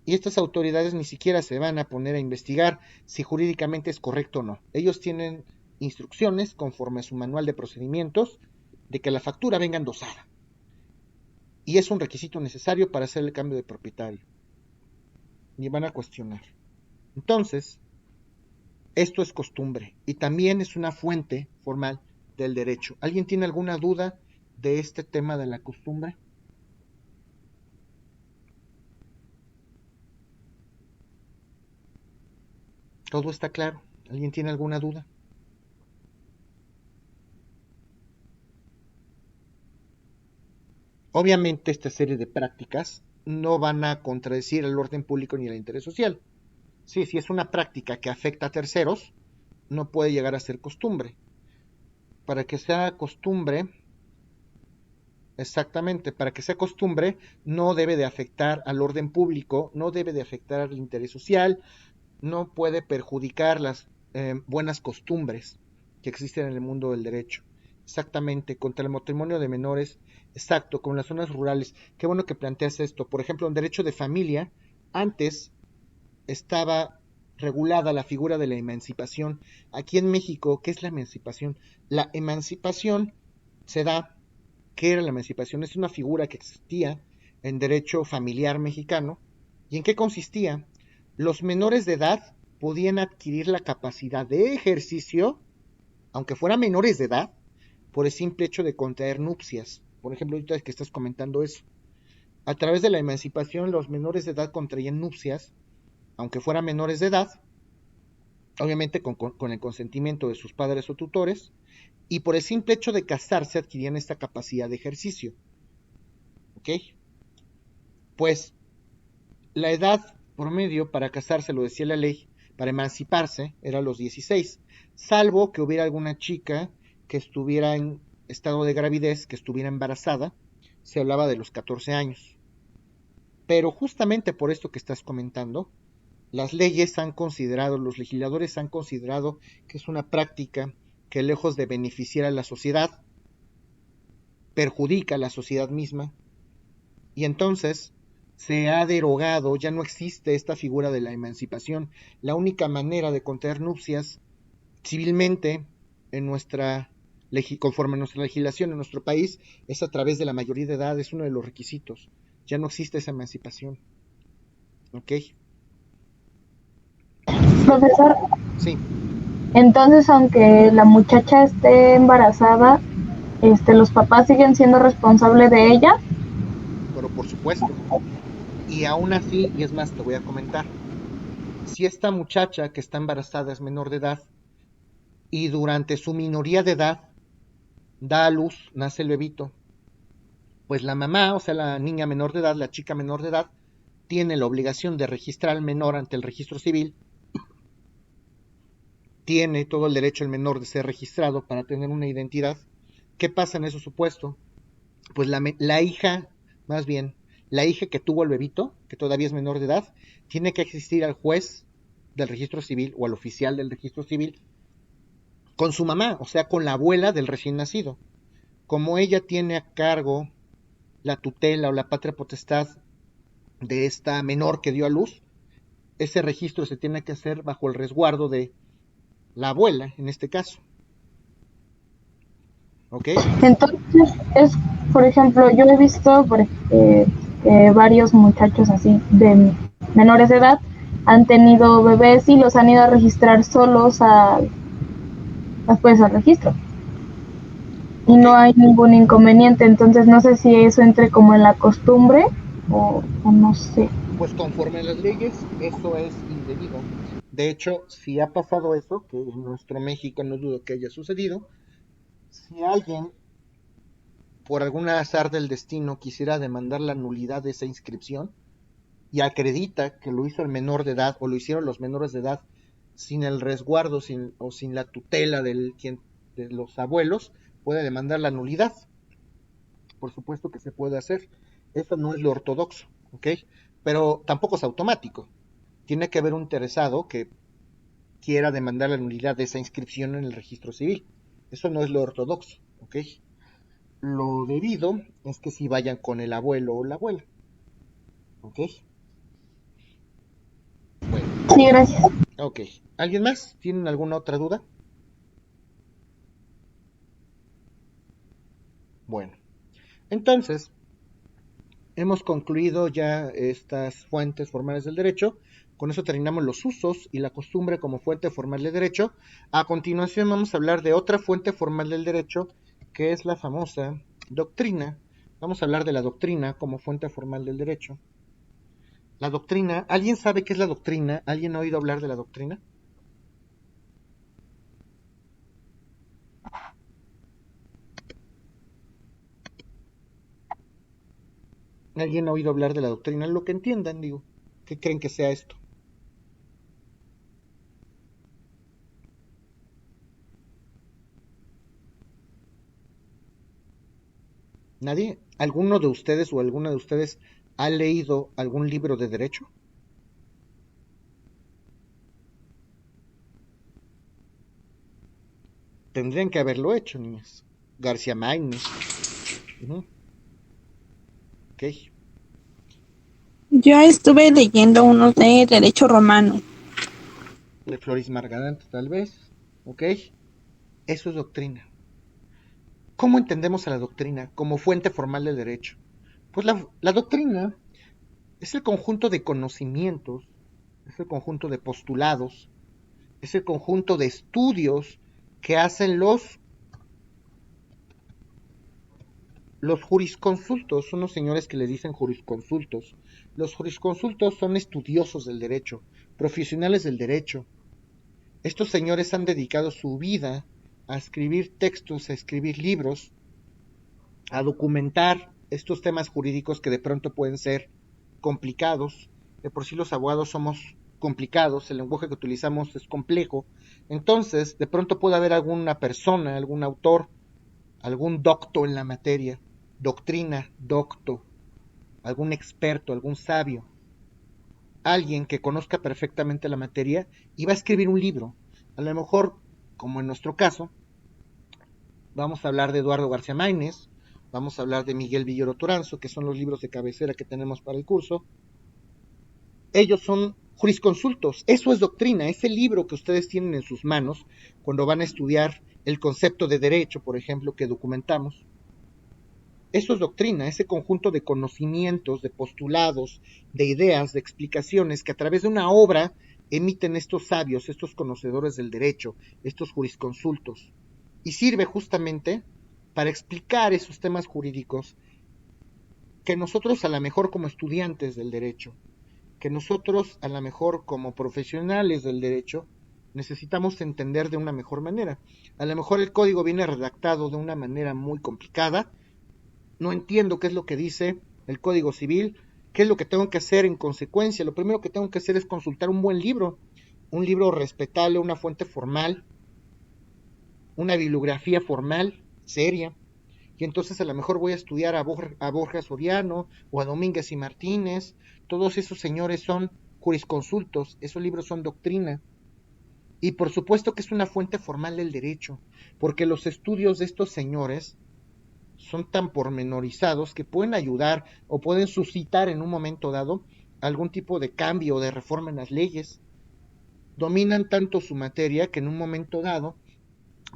Y estas autoridades ni siquiera se van a poner a investigar si jurídicamente es correcto o no. Ellos tienen instrucciones conforme a su manual de procedimientos de que la factura venga endosada. Y es un requisito necesario para hacer el cambio de propietario. Ni van a cuestionar. Entonces, esto es costumbre y también es una fuente formal del derecho. ¿Alguien tiene alguna duda de este tema de la costumbre? ¿Todo está claro? ¿Alguien tiene alguna duda? Obviamente esta serie de prácticas no van a contradecir el orden público ni el interés social. Sí, si es una práctica que afecta a terceros, no puede llegar a ser costumbre. Para que sea costumbre, exactamente, para que sea costumbre, no debe de afectar al orden público, no debe de afectar al interés social, no puede perjudicar las buenas costumbres que existen en el mundo del derecho. Exactamente, contra el matrimonio de menores, exacto, con las zonas rurales. Qué bueno que planteas esto. Por ejemplo, en derecho de familia, antes estaba regulada la figura de la emancipación. Aquí en México, ¿qué es la emancipación? La emancipación se da, ¿qué era la emancipación? Es una figura que existía en derecho familiar mexicano. ¿Y en qué consistía? Los menores de edad podían adquirir la capacidad de ejercicio, aunque fueran menores de edad, por el simple hecho de contraer nupcias. Por ejemplo, ahorita que estás comentando eso. A través de la emancipación, los menores de edad contraían nupcias, aunque fueran menores de edad, obviamente con el consentimiento de sus padres o tutores, y por el simple hecho de casarse adquirían esta capacidad de ejercicio. ¿Ok? Pues la edad promedio para casarse, lo decía la ley, para emanciparse era los 16, salvo que hubiera alguna chica que estuviera en estado de gravidez, que estuviera embarazada, se hablaba de los 14 años. Pero justamente por esto que estás comentando, las leyes han considerado, los legisladores han considerado que es una práctica que lejos de beneficiar a la sociedad, perjudica a la sociedad misma, y entonces se ha derogado, ya no existe esta figura de la emancipación. La única manera de contraer nupcias civilmente conforme a nuestra legislación en nuestro país es a través de la mayoría de edad, es uno de los requisitos. Ya no existe esa emancipación. ¿Ok? Profesor, Sí. entonces aunque la muchacha esté embarazada, los papás siguen siendo responsables de ella. Pero por supuesto. Y aún así, y es más, te voy a comentar, si esta muchacha que está embarazada es menor de edad y durante su minoría de edad da a luz, nace el bebito, pues la mamá, o sea, la niña menor de edad, la chica menor de edad, tiene la obligación de registrar al menor ante el registro civil, tiene todo el derecho el menor de ser registrado para tener una identidad. ¿Qué pasa en ese supuesto? pues la hija, más bien, la hija que tuvo el bebito, que todavía es menor de edad, tiene que asistir al juez del registro civil o al oficial del registro civil con su mamá, o sea, con la abuela del recién nacido. Como ella tiene a cargo la tutela o la patria potestad de esta menor que dio a luz, ese registro se tiene que hacer bajo el resguardo de la abuela, en este caso. ¿Ok? Entonces, es, por ejemplo, yo he visto que varios muchachos así de menores de edad han tenido bebés y los han ido a registrar solos pues, al registro. Y no Ok. hay ningún inconveniente, entonces no sé si eso entre como en la costumbre o no sé. Pues conforme a las leyes, eso es indebido. De hecho, si ha pasado eso, que en nuestro México no dudo que haya sucedido, si alguien por algún azar del destino quisiera demandar la nulidad de esa inscripción y acredita que lo hizo el menor de edad o lo hicieron los menores de edad sin el resguardo o sin la tutela de los abuelos, puede demandar la nulidad. Por supuesto que se puede hacer. Eso no es lo ortodoxo, ¿ok? Pero tampoco es automático. Tiene que haber un interesado que quiera demandar la nulidad de esa inscripción en el registro civil. Eso no es lo ortodoxo, ¿ok? Lo debido es que si vayan con el abuelo o la abuela, ¿ok? Bueno, Sí, gracias. ok. ¿Alguien más? ¿Tienen alguna otra duda? Bueno, entonces hemos concluido ya estas fuentes formales del derecho. Con eso terminamos los usos y la costumbre como fuente formal del derecho. A continuación vamos a hablar de otra fuente formal del derecho, que es la famosa doctrina. Vamos a hablar de la doctrina como fuente formal del derecho. La doctrina, ¿alguien sabe qué es la doctrina? ¿Alguien ha oído hablar de la doctrina? ¿Alguien ha oído hablar de la doctrina? Lo que entiendan, digo. ¿Qué creen que sea esto? ¿Nadie? ¿Alguno de ustedes o alguna de ustedes ha leído algún libro de derecho? Tendrían que haberlo hecho, niñas. García Maínez. Uh-huh. Ok. Yo estuve leyendo unos de derecho romano. De Floris Margarante, tal vez. Ok. Eso es doctrina. ¿Cómo entendemos a la doctrina como fuente formal del derecho? Pues la doctrina es el conjunto de conocimientos, es el conjunto de postulados, es el conjunto de estudios que hacen los jurisconsultos. Son los señores que le dicen jurisconsultos. Los jurisconsultos son estudiosos del derecho, profesionales del derecho. Estos señores han dedicado su vida a escribir textos, a escribir libros, a documentar estos temas jurídicos que de pronto pueden ser complicados. De por sí los abogados somos complicados, el lenguaje que utilizamos es complejo. Entonces, de pronto puede haber alguna persona, algún autor, algún docto en la materia, doctrina, docto, algún experto, algún sabio, alguien que conozca perfectamente la materia y va a escribir un libro. A lo mejor, como en nuestro caso, vamos a hablar de Eduardo García Maínez, vamos a hablar de Miguel Villoro Toranzo, que son los libros de cabecera que tenemos para el curso. Ellos son jurisconsultos, eso es doctrina, ese libro que ustedes tienen en sus manos cuando van a estudiar el concepto de derecho, por ejemplo, que documentamos. Eso es doctrina, ese conjunto de conocimientos, de postulados, de ideas, de explicaciones que a través de una obra emiten estos sabios, estos conocedores del derecho, estos jurisconsultos. Y sirve justamente para explicar esos temas jurídicos que nosotros a lo mejor como estudiantes del derecho, que nosotros a lo mejor como profesionales del derecho necesitamos entender de una mejor manera. A lo mejor el código viene redactado de una manera muy complicada, no entiendo qué es lo que dice el Código Civil, qué es lo que tengo que hacer en consecuencia. Lo primero que tengo que hacer es consultar un buen libro, un libro respetable, una fuente formal, una bibliografía formal, seria, y entonces a lo mejor voy a estudiar a Borja Soriano o a Domínguez y Martínez. Todos esos señores son jurisconsultos, esos libros son doctrina. Y por supuesto que es una fuente formal del derecho, porque los estudios de estos señores son tan pormenorizados que pueden ayudar o pueden suscitar en un momento dado algún tipo de cambio o de reforma en las leyes. Dominan tanto su materia que en un momento dado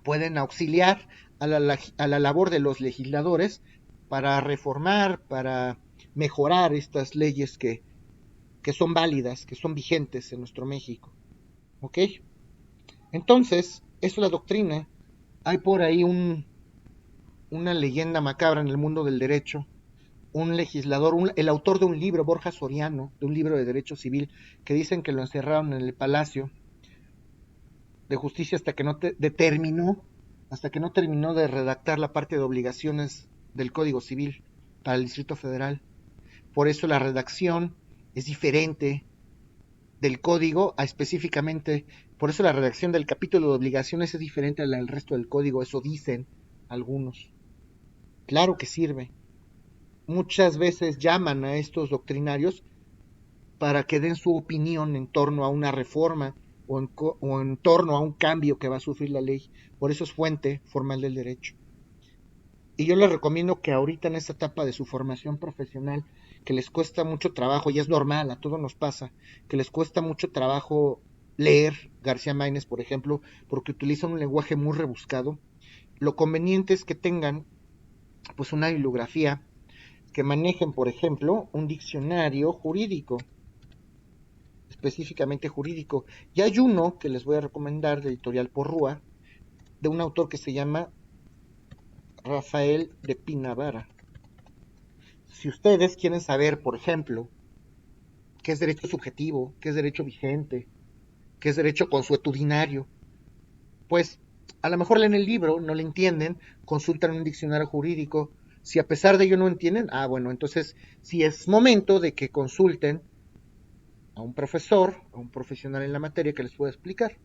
pueden auxiliar a la labor de los legisladores para reformar, para mejorar estas leyes que son válidas, que son vigentes en nuestro México. ¿Ok? Entonces, eso es la doctrina. Hay por ahí una leyenda macabra en el mundo del derecho. Un legislador, el autor de un libro, Borja Soriano, de un libro de derecho civil, que dicen que lo encerraron en el Palacio de Justicia hasta que no terminó de redactar la parte de obligaciones del Código Civil para el Distrito Federal. Por eso la redacción es diferente del código a específicamente, por eso la redacción del capítulo de obligaciones es diferente al resto del código, eso dicen algunos. Claro que sirve. Muchas veces llaman a estos doctrinarios para que den su opinión en torno a una reforma o en torno a un cambio que va a sufrir la ley. Por eso es fuente formal del derecho. Y yo les recomiendo que ahorita en esta etapa de su formación profesional, que les cuesta mucho trabajo, y es normal, a todos nos pasa, que les cuesta mucho trabajo leer García Máinez, por ejemplo, porque utilizan un lenguaje muy rebuscado. Lo conveniente es que tengan pues una bibliografía, que manejen, por ejemplo, un diccionario jurídico, específicamente jurídico. Y hay uno que les voy a recomendar de Editorial Porrúa, de un autor que se llama Rafael de Pinavara. Si ustedes quieren saber, por ejemplo, qué es derecho subjetivo, qué es derecho vigente, qué es derecho consuetudinario, pues a lo mejor leen el libro, no le entienden, consultan un diccionario jurídico. Si a pesar de ello no entienden, bueno, entonces sí es momento de que consulten a un profesor, a un profesional en la materia que les pueda explicar.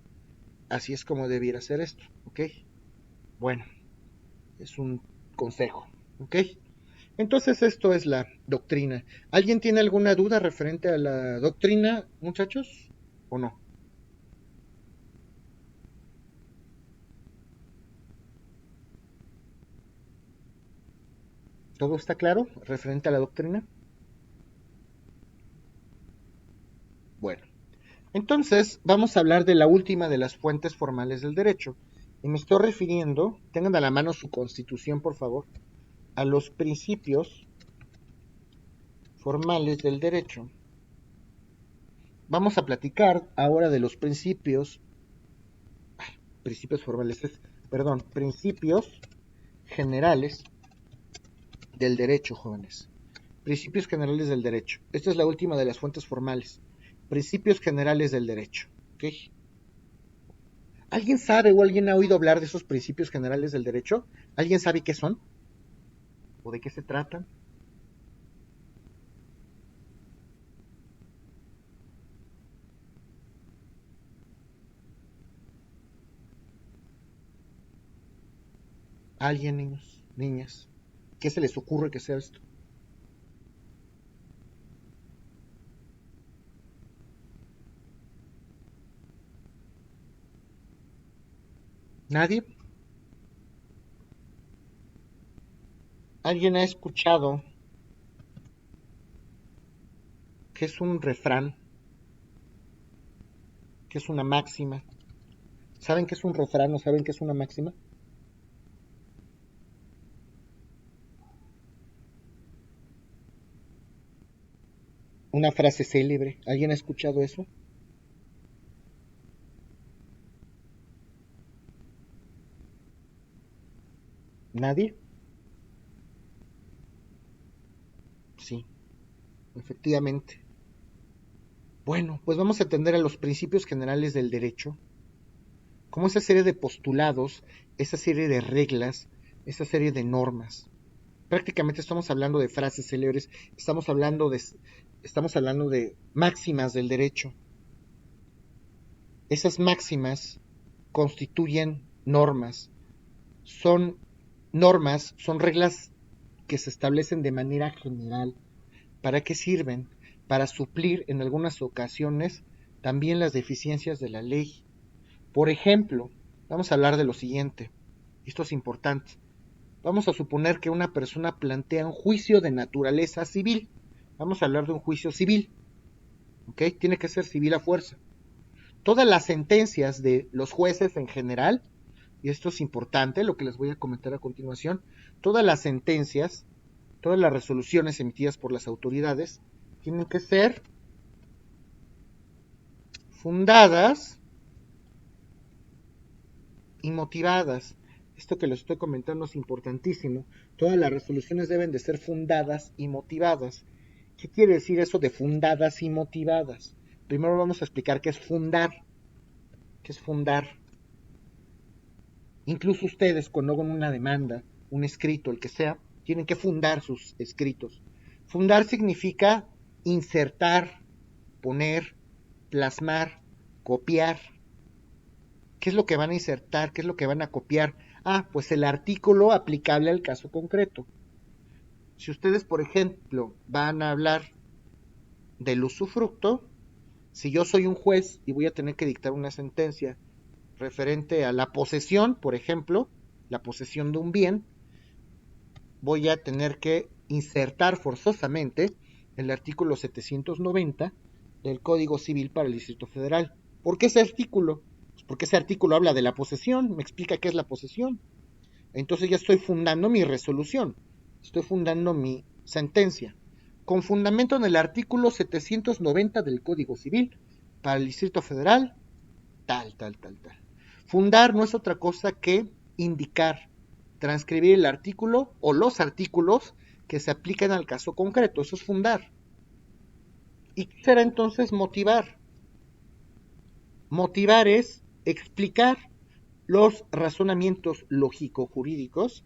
Así es como debiera ser esto, ¿ok? Bueno, es un consejo, ¿ok? Entonces esto es la doctrina. ¿Alguien tiene alguna duda referente a la doctrina, muchachos? ¿O no? ¿Todo está claro referente a la doctrina? Bueno, entonces vamos a hablar de la última de las fuentes formales del derecho. Y me estoy refiriendo, tengan a la mano su constitución, por favor, a los principios formales del derecho. Vamos a platicar ahora de los principios principios generales del derecho, jóvenes. Principios generales del derecho. Esta es la última de las fuentes formales. Principios generales del derecho. ¿Okay? ¿Alguien sabe o alguien ha oído hablar de esos principios generales del derecho? ¿Alguien sabe qué son? ¿O de qué se tratan? ¿Alguien, niños, niñas? ¿Qué se les ocurre que sea esto? ¿Nadie? ¿Alguien ha escuchado qué es un refrán? ¿Qué es una máxima? ¿Saben qué es un refrán o saben qué es una máxima? Una frase célebre. ¿Alguien ha escuchado eso? ¿Nadie? Sí, efectivamente. Bueno, pues vamos a atender a los principios generales del derecho, como esa serie de postulados, esa serie de reglas, esa serie de normas. Prácticamente estamos hablando de frases célebres, estamos hablando de máximas del derecho. Esas máximas constituyen normas, son normas son reglas que se establecen de manera general. ¿Para qué sirven? Para suplir en algunas ocasiones también las deficiencias de la ley. Por ejemplo, vamos a hablar de lo siguiente. Esto es importante. Vamos a suponer que una persona plantea un juicio de naturaleza civil. Vamos a hablar de un juicio civil. ¿Ok? Tiene que ser civil a fuerza. Todas las sentencias de los jueces en general, y esto es importante, lo que les voy a comentar a continuación, todas las sentencias, todas las resoluciones emitidas por las autoridades, tienen que ser fundadas y motivadas. Esto que les estoy comentando es importantísimo. Todas las resoluciones deben de ser fundadas y motivadas. ¿Qué quiere decir eso de fundadas y motivadas? Primero vamos a explicar qué es fundar. ¿Qué es fundar? Incluso ustedes cuando hagan una demanda, un escrito, el que sea, tienen que fundar sus escritos. Fundar significa insertar, poner, plasmar, copiar. ¿Qué es lo que van a insertar? ¿Qué es lo que van a copiar? Ah, pues el artículo aplicable al caso concreto. Si ustedes, por ejemplo, van a hablar del usufructo, si yo soy un juez y voy a tener que dictar una sentencia referente a la posesión, por ejemplo, la posesión de un bien, voy a tener que insertar forzosamente el artículo 790 del Código Civil para el Distrito Federal. ¿Por qué ese artículo? Pues porque ese artículo habla de la posesión, me explica qué es la posesión. Entonces ya estoy fundando mi resolución, estoy fundando mi sentencia, con fundamento en el artículo 790 del Código Civil para el Distrito Federal, tal. Fundar no es otra cosa que indicar, transcribir el artículo o los artículos que se aplican al caso concreto, eso es fundar. ¿Y qué será entonces motivar? Motivar es explicar los razonamientos lógico-jurídicos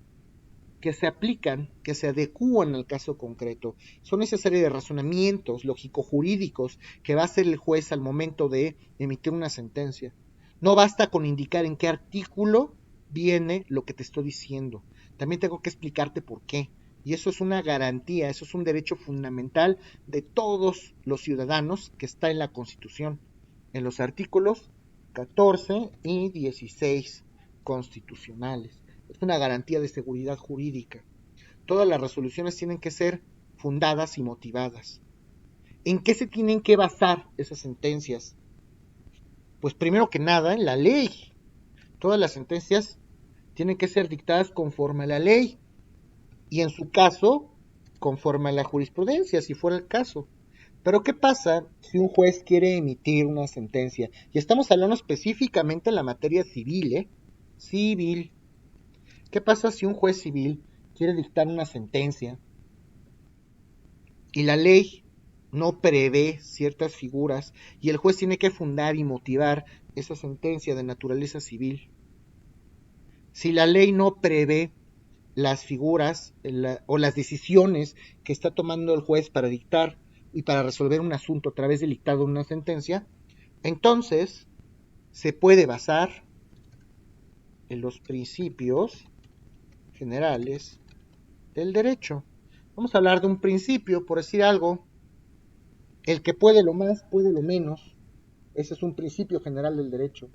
que se aplican, que se adecúan al caso concreto. Son esa serie de razonamientos lógico-jurídicos que va a hacer el juez al momento de emitir una sentencia. No basta con indicar en qué artículo viene lo que te estoy diciendo. También tengo que explicarte por qué. Y eso es una garantía, eso es un derecho fundamental de todos los ciudadanos que está en la Constitución, en los artículos 14 y 16 constitucionales. Es una garantía de seguridad jurídica. Todas las resoluciones tienen que ser fundadas y motivadas. ¿En qué se tienen que basar esas sentencias? Pues primero que nada en la ley. Todas las sentencias tienen que ser dictadas conforme a la ley y en su caso conforme a la jurisprudencia, si fuera el caso. Pero ¿qué pasa si un juez quiere emitir una sentencia? Y estamos hablando específicamente en la materia civil, ¿eh? Civil. ¿Qué pasa si un juez civil quiere dictar una sentencia y la ley no prevé ciertas figuras y el juez tiene que fundar y motivar esa sentencia de naturaleza civil? Si la ley no prevé las figuras o las decisiones que está tomando el juez para dictar y para resolver un asunto a través del dictado de una sentencia, entonces se puede basar en los principios generales del derecho. Vamos a hablar de un principio, por decir algo. El que puede lo más, puede lo menos. Ese es un principio general del derecho.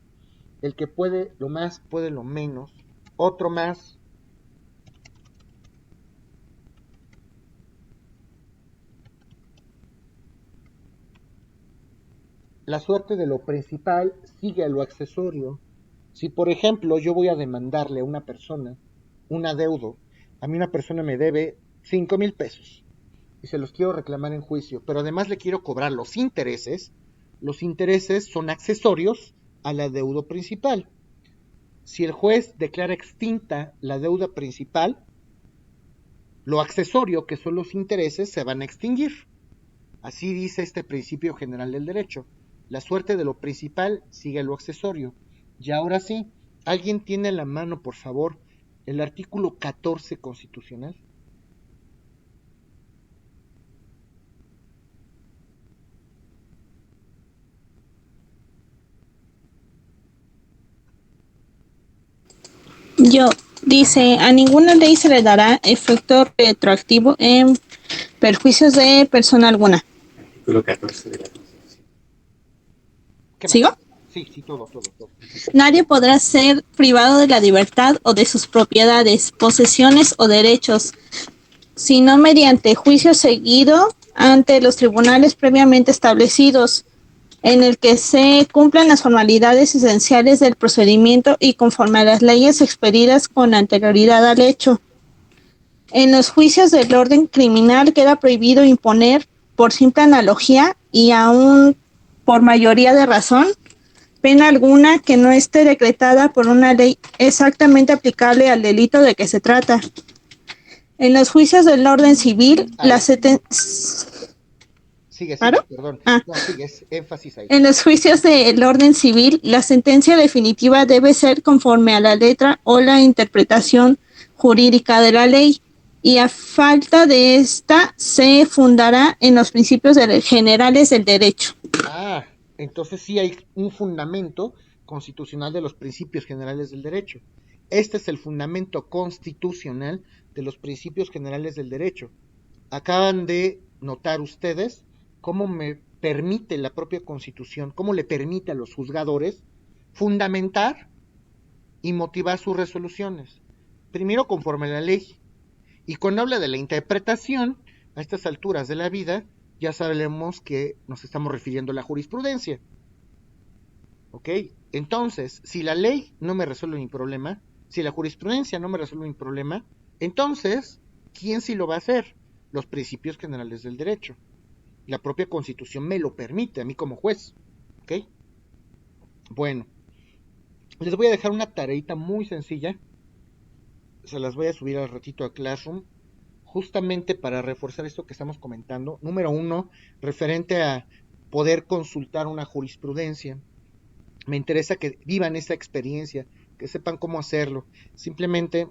El que puede lo más, puede lo menos. Otro más. La suerte de lo principal sigue a lo accesorio. Si, por ejemplo, yo voy a demandarle a una persona un adeudo, a mí una persona me debe 5,000 pesos y se los quiero reclamar en juicio, pero además le quiero cobrar los intereses son accesorios al adeudo principal. Si el juez declara extinta la deuda principal, lo accesorio, que son los intereses, se van a extinguir. Así dice este principio general del derecho. La suerte de lo principal sigue a lo accesorio. Y ahora sí, ¿alguien tiene en la mano, por favor, el artículo 14 constitucional? Yo, Dice, a ninguna ley se le dará efecto retroactivo en perjuicios de persona alguna. Artículo 14 de la Constitución. ¿Qué más? ¿Sigo? Sí, todo. Nadie podrá ser privado de la libertad o de sus propiedades, posesiones o derechos, sino mediante juicio seguido ante los tribunales previamente establecidos, en el que se cumplan las formalidades esenciales del procedimiento y conforme a las leyes expedidas con anterioridad al hecho. En los juicios del orden criminal queda prohibido imponer, por simple analogía y aún por mayoría de razón, pena alguna que no esté decretada por una ley exactamente aplicable al delito de que se trata. En los juicios del orden civil, la Sigue, ¿Claro? perdón. No, sigue, es énfasis ahí. En los juicios del orden civil, la sentencia definitiva debe ser conforme a la letra o la interpretación jurídica de la ley, y a falta de esta se fundará en los principios generales del derecho. Entonces sí hay un fundamento constitucional de los principios generales del derecho. Este es el fundamento constitucional de los principios generales del derecho. Acaban de notar ustedes cómo me permite la propia Constitución, cómo le permite a los juzgadores fundamentar y motivar sus resoluciones. Primero conforme a la ley. Y cuando habla de la interpretación, a estas alturas de la vida, ya sabemos que nos estamos refiriendo a la jurisprudencia. ¿Ok? Entonces, si la ley no me resuelve mi problema, si la jurisprudencia no me resuelve mi problema, entonces, ¿quién sí lo va a hacer? Los principios generales del derecho. La propia Constitución me lo permite, a mí como juez. ¿Ok? Bueno, les voy a dejar una tareita muy sencilla. Se las voy a subir al ratito a Classroom, justamente para reforzar esto que estamos comentando. Número 1, referente a poder consultar una jurisprudencia. Me interesa que vivan esa experiencia, que sepan cómo hacerlo. Simplemente,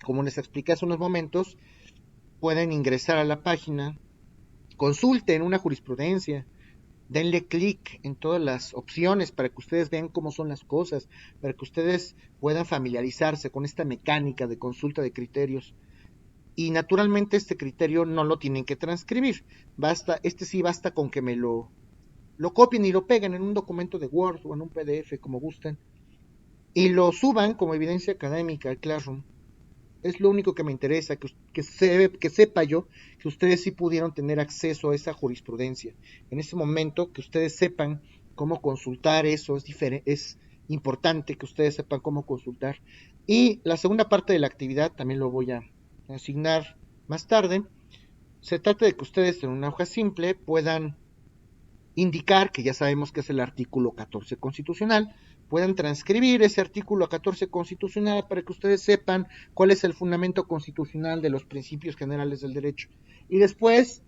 como les expliqué hace unos momentos, pueden ingresar a la página, consulten una jurisprudencia, denle clic en todas las opciones para que ustedes vean cómo son las cosas, para que ustedes puedan familiarizarse con esta mecánica de consulta de criterios. Y naturalmente este criterio no lo tienen que transcribir, basta con que me lo copien y lo peguen en un documento de Word o en un PDF, como gusten, y lo suban como evidencia académica al Classroom. Es lo único que me interesa, que sepa yo que ustedes sí pudieron tener acceso a esa jurisprudencia. En ese momento, que ustedes sepan cómo consultar eso, es importante que ustedes sepan cómo consultar. Y la segunda parte de la actividad, también lo voy a asignar más tarde. Se trata de que ustedes en una hoja simple puedan indicar, que ya sabemos que es el artículo 14 constitucional, puedan transcribir ese artículo 14 constitucional para que ustedes sepan cuál es el fundamento constitucional de los principios generales del derecho. Y después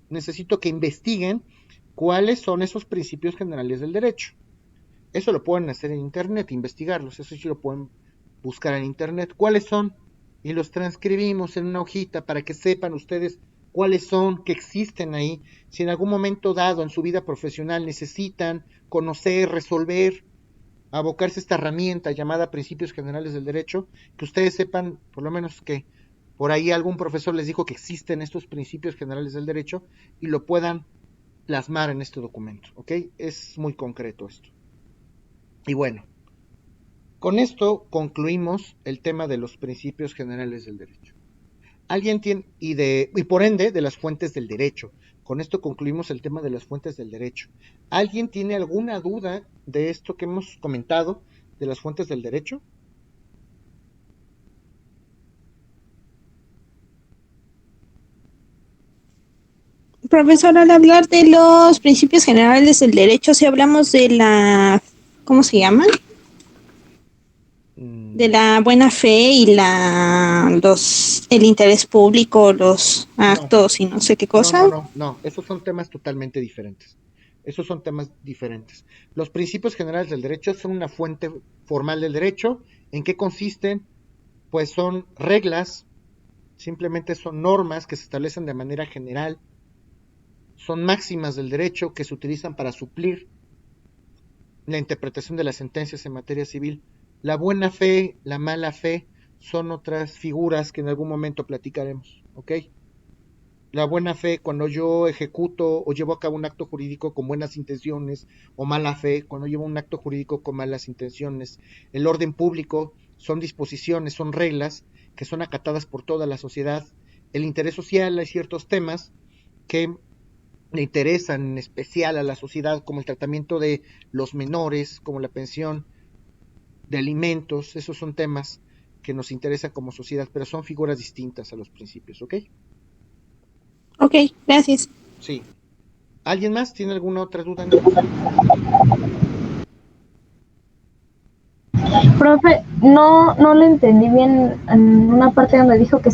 necesito que investiguen cuáles son esos principios generales del derecho. Eso lo pueden hacer en internet, investigarlos, eso sí lo pueden buscar en internet. ¿Cuáles son? Y los transcribimos en una hojita para que sepan ustedes cuáles son, que existen ahí. Si en algún momento dado en su vida profesional necesitan conocer, resolver, abocarse a esta herramienta llamada Principios Generales del Derecho, que ustedes sepan, por lo menos que por ahí algún profesor les dijo que existen estos Principios Generales del Derecho y lo puedan plasmar en este documento, ¿ok? Es muy concreto esto. Y bueno, con esto concluimos el tema de los Principios Generales del Derecho. Alguien tiene, y por ende de las fuentes del derecho. Con esto concluimos el tema de las fuentes del derecho. ¿Alguien tiene alguna duda de esto que hemos comentado de las fuentes del derecho? Profesor, al hablar de los principios generales del derecho, si hablamos de la, ¿cómo se llama? De la buena fe y el interés público, los actos y no sé qué cosa. No, esos son temas totalmente diferentes. Los principios generales del derecho son una fuente formal del derecho. ¿En qué consisten? Pues son reglas, simplemente son normas que se establecen de manera general, son máximas del derecho que se utilizan para suplir la interpretación de las sentencias en materia civil. La buena fe, la mala fe, son otras figuras que en algún momento platicaremos, ¿ok? La buena fe, cuando yo ejecuto o llevo a cabo un acto jurídico con buenas intenciones, o mala fe, cuando llevo un acto jurídico con malas intenciones. El orden público son disposiciones, son reglas que son acatadas por toda la sociedad. El interés social, hay ciertos temas que le interesan en especial a la sociedad, como el tratamiento de los menores, como la pensión de alimentos. Esos son temas que nos interesan como sociedad, pero son figuras distintas a los principios, ¿ok? Ok, gracias. Sí. ¿Alguien más tiene alguna otra duda, niños? Profe, no le entendí bien en una parte donde dijo que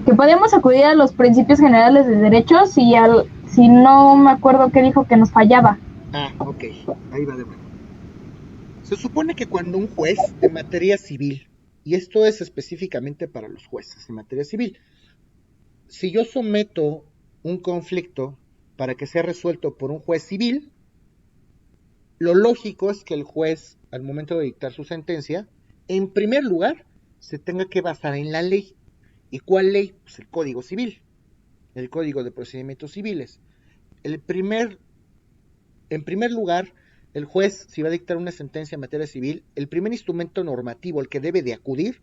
que podíamos acudir a los principios generales de derechos si no me acuerdo qué dijo que nos fallaba. Ah, ok, ahí va de nuevo. Se supone que cuando un juez en materia civil, y esto es específicamente para los jueces en materia civil, si yo someto un conflicto para que sea resuelto por un juez civil, lo lógico es que el juez, al momento de dictar su sentencia, en primer lugar, se tenga que basar en la ley. ¿Y cuál ley? Pues el Código Civil, el Código de Procedimientos Civiles. En primer lugar, el juez, si va a dictar una sentencia en materia civil, el primer instrumento normativo al que debe de acudir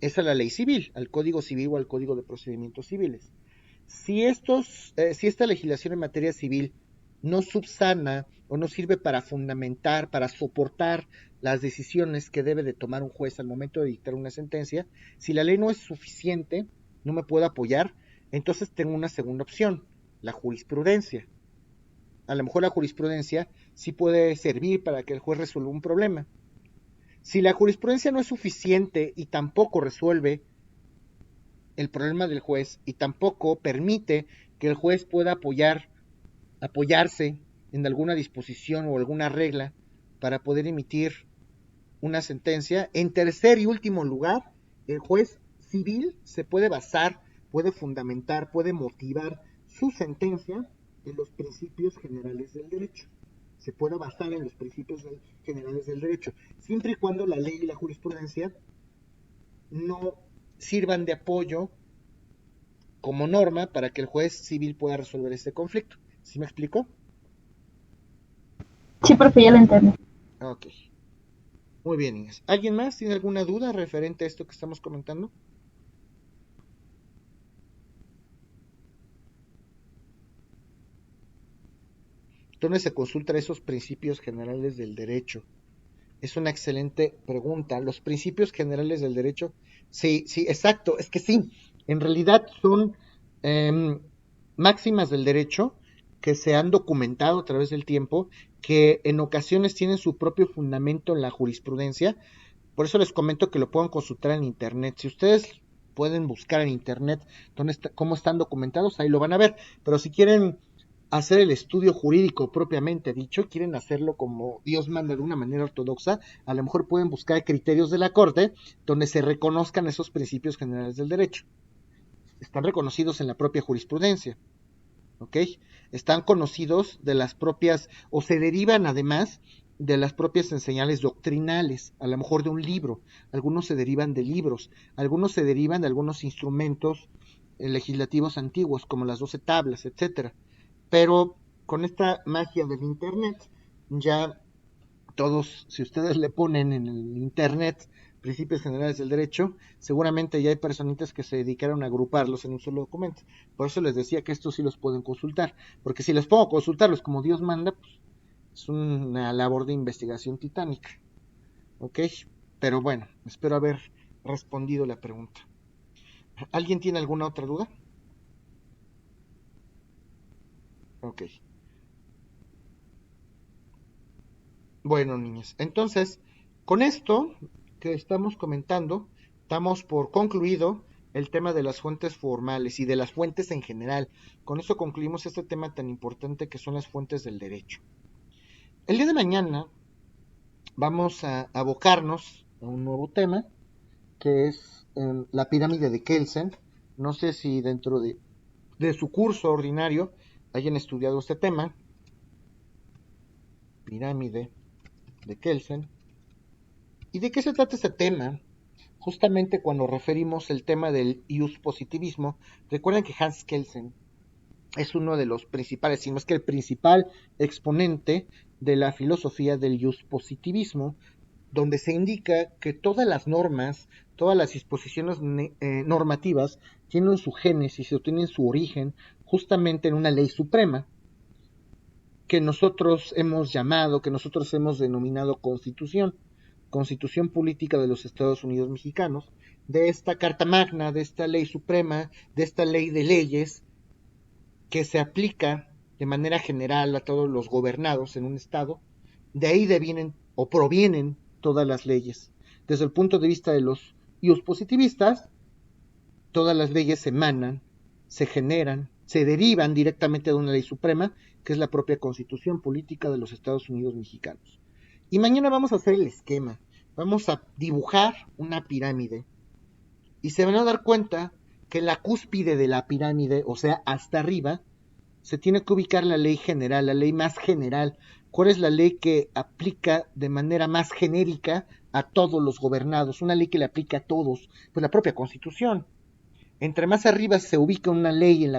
es a la ley civil, al Código Civil o al Código de Procedimientos Civiles. Si esta legislación en materia civil no subsana o no sirve para fundamentar, para soportar las decisiones que debe de tomar un juez al momento de dictar una sentencia, si la ley no es suficiente, no me puedo apoyar, entonces tengo una segunda opción, la jurisprudencia. A lo mejor la jurisprudencia sí puede servir para que el juez resuelva un problema. Si la jurisprudencia no es suficiente y tampoco resuelve el problema del juez y tampoco permite que el juez pueda apoyarse en alguna disposición o alguna regla para poder emitir una sentencia, en tercer y último lugar, el juez civil se puede basar, puede fundamentar, puede motivar su sentencia en los principios generales del derecho. Se puede basar en los principios generales del derecho, siempre y cuando la ley y la jurisprudencia no sirvan de apoyo como norma para que el juez civil pueda resolver este conflicto. ¿Sí me explico? Sí, profe, ya lo entendí. Ok. Muy bien, Inés. ¿Alguien más tiene alguna duda referente a esto que estamos comentando? ¿Dónde se consultan esos principios generales del derecho? Es una excelente pregunta. Los principios generales del derecho, sí, sí, exacto, es que sí, en realidad son máximas del derecho que se han documentado a través del tiempo, que en ocasiones tienen su propio fundamento en la jurisprudencia. Por eso les comento que lo pueden consultar en internet. Si ustedes pueden buscar en internet cómo están documentados, ahí lo van a ver. Pero si quieren hacer el estudio jurídico propiamente dicho, quieren hacerlo como Dios manda de una manera ortodoxa, a lo mejor pueden buscar criterios de la Corte donde se reconozcan esos principios generales del derecho. Están reconocidos en la propia jurisprudencia, ¿ok? Están conocidos de las propias, o se derivan además de las propias enseñanzas doctrinales, a lo mejor de un libro. Algunos se derivan de libros, algunos se derivan de algunos instrumentos legislativos antiguos, como las 12 tablas, etcétera. Pero con esta magia del internet, ya todos, si ustedes le ponen en el internet principios generales del derecho, seguramente ya hay personitas que se dedicaron a agruparlos en un solo documento. Por eso les decía que estos sí los pueden consultar, porque si les pongo a consultarlos como Dios manda, pues es una labor de investigación titánica, ¿ok? Pero bueno, espero haber respondido la pregunta. ¿Alguien tiene alguna otra duda? Ok. Bueno, niños, entonces, con esto que estamos comentando, damos por concluido el tema de las fuentes formales y de las fuentes en general. Con eso concluimos este tema tan importante que son las fuentes del derecho. El día de mañana vamos a abocarnos a un nuevo tema, que es la pirámide de Kelsen. No sé si dentro de su curso ordinario hayan estudiado este tema. pirámide de Kelsen. ¿Y de qué se trata este tema? Justamente cuando referimos el tema del positivismo, recuerden que Hans Kelsen es uno de los principales, si no es que el principal exponente de la filosofía del positivismo, donde se indica que todas las normas, todas las disposiciones normativas tienen su génesis o tienen su origen justamente en una ley suprema que nosotros hemos llamado, que nosotros hemos denominado Constitución Política de los Estados Unidos Mexicanos, de esta Carta Magna, de esta ley suprema, de esta ley de leyes que se aplica de manera general a todos los gobernados en un estado. De ahí devienen o provienen todas las leyes. Desde el punto de vista de los positivistas, todas las leyes emanan, se generan, se derivan directamente de una ley suprema, que es la propia Constitución Política de los Estados Unidos Mexicanos. Y mañana vamos a hacer el esquema, vamos a dibujar una pirámide, y se van a dar cuenta que en la cúspide de la pirámide, o sea, hasta arriba, se tiene que ubicar la ley general, la ley más general. ¿Cuál es la ley que aplica de manera más genérica a todos los gobernados? Una ley que le aplica a todos, pues la propia Constitución. Entre más arriba se ubica una ley en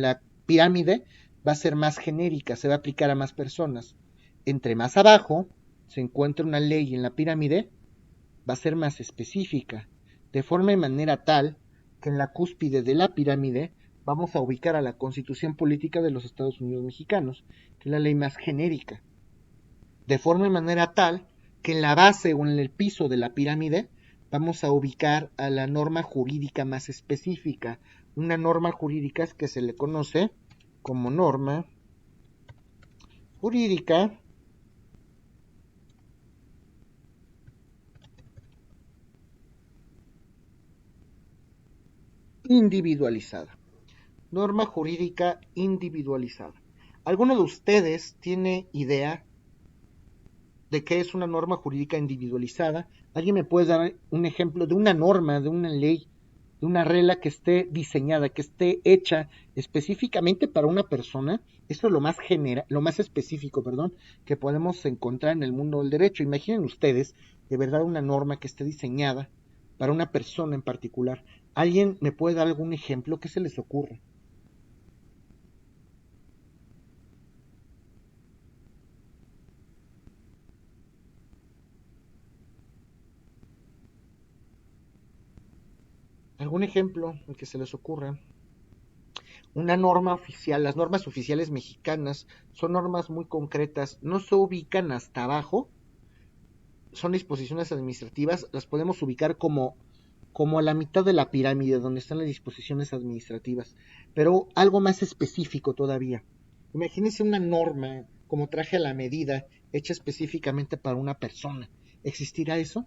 la pirámide, va a ser más genérica, se va a aplicar a más personas. Entre más abajo se encuentra una ley en la pirámide, va a ser más específica, de forma y manera tal que en la cúspide de la pirámide vamos a ubicar a la Constitución Política de los Estados Unidos Mexicanos, que es la ley más genérica, de forma y manera tal que en la base o en el piso de la pirámide vamos a ubicar a la norma jurídica más específica, una norma jurídica que se le conoce como norma jurídica individualizada. Norma jurídica individualizada. ¿Alguno de ustedes tiene idea de qué es una norma jurídica individualizada? ¿Alguien me puede dar un ejemplo de una norma, de una ley, de una regla que esté diseñada, que esté hecha específicamente para una persona? Esto es lo más específico, que podemos encontrar en el mundo del derecho. Imaginen ustedes, de verdad, una norma que esté diseñada para una persona en particular. ¿Alguien me puede dar algún ejemplo? ¿Qué se les ocurre? ¿Algún ejemplo el que se les ocurra? Una norma oficial, las normas oficiales mexicanas son normas muy concretas, no se ubican hasta abajo, son disposiciones administrativas, las podemos ubicar como a la mitad de la pirámide donde están las disposiciones administrativas, pero algo más específico todavía. Imagínense una norma como traje a la medida, hecha específicamente para una persona. ¿Existirá eso?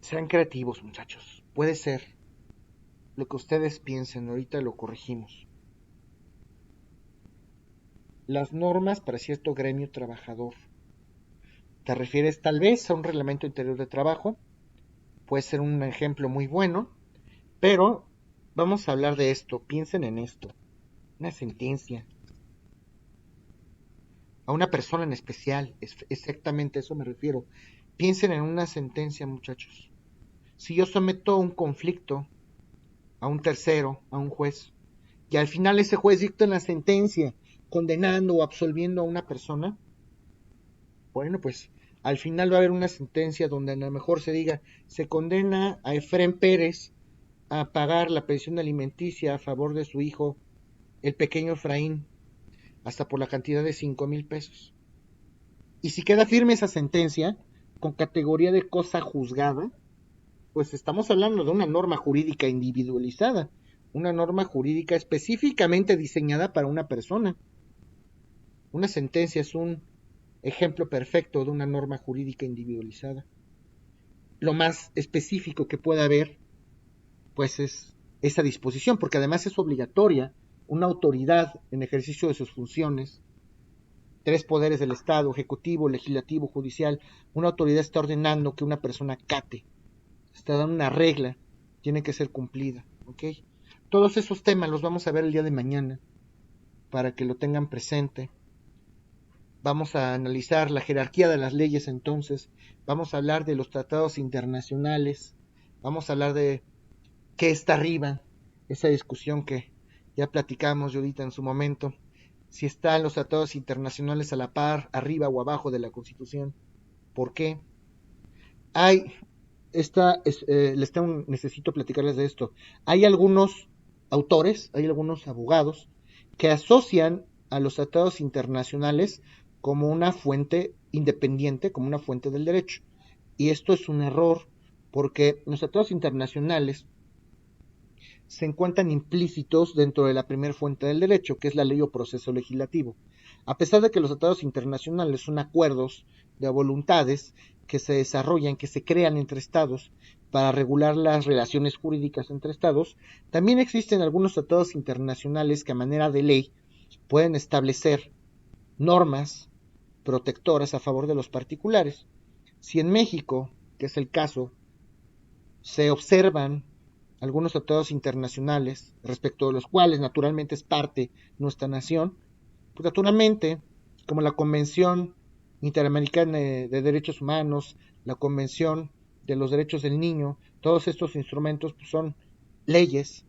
Sean creativos, muchachos. Puede ser. Lo que ustedes piensen, ahorita lo corregimos. Las normas para cierto gremio trabajador. ¿Te refieres tal vez a un reglamento interior de trabajo? Puede ser un ejemplo muy bueno, pero vamos a hablar de esto. Piensen en esto. Una sentencia. A una persona en especial. Exactamente a eso me refiero. Piensen en una sentencia, muchachos. Si yo someto un conflicto a un tercero, a un juez, y al final ese juez dicta una sentencia condenando o absolviendo a una persona, bueno, pues al final va a haber una sentencia donde a lo mejor se diga, se condena a Efrén Pérez a pagar la pensión alimenticia a favor de su hijo, el pequeño Efraín, hasta por la cantidad de 5,000 pesos. Y si queda firme esa sentencia, con categoría de cosa juzgada, pues estamos hablando de una norma jurídica individualizada, una norma jurídica específicamente diseñada para una persona. Una sentencia es un ejemplo perfecto de una norma jurídica individualizada. Lo más específico que pueda haber, pues es esa disposición, porque además es obligatoria. Una autoridad en ejercicio de sus funciones tres poderes del Estado, ejecutivo, legislativo, judicial, una autoridad está ordenando que una persona cate, está dando una regla, tiene que ser cumplida, ¿ok? Todos esos temas los vamos a ver el día de mañana, para que lo tengan presente. Vamos a analizar la jerarquía de las leyes entonces, vamos a hablar de los tratados internacionales, vamos a hablar de qué está arriba, esa discusión que ya platicamos ahorita en su momento, si están los tratados internacionales a la par, arriba o abajo de la Constitución, ¿por qué? Necesito platicarles de esto. Hay algunos autores, hay algunos abogados que asocian a los tratados internacionales como una fuente independiente, como una fuente del derecho. Y esto es un error, porque los tratados internacionales se encuentran implícitos dentro de la primera fuente del derecho, que es la ley o proceso legislativo. A pesar de que los tratados internacionales son acuerdos de voluntades que se desarrollan, que se crean entre estados para regular las relaciones jurídicas entre estados, también existen algunos tratados internacionales que a manera de ley pueden establecer normas protectoras a favor de los particulares. Si en México, que es el caso, se observan algunos tratados internacionales respecto de los cuales naturalmente es parte nuestra nación, pues naturalmente, como la Convención Interamericana de Derechos Humanos, la Convención de los Derechos del Niño, todos estos instrumentos pues, son leyes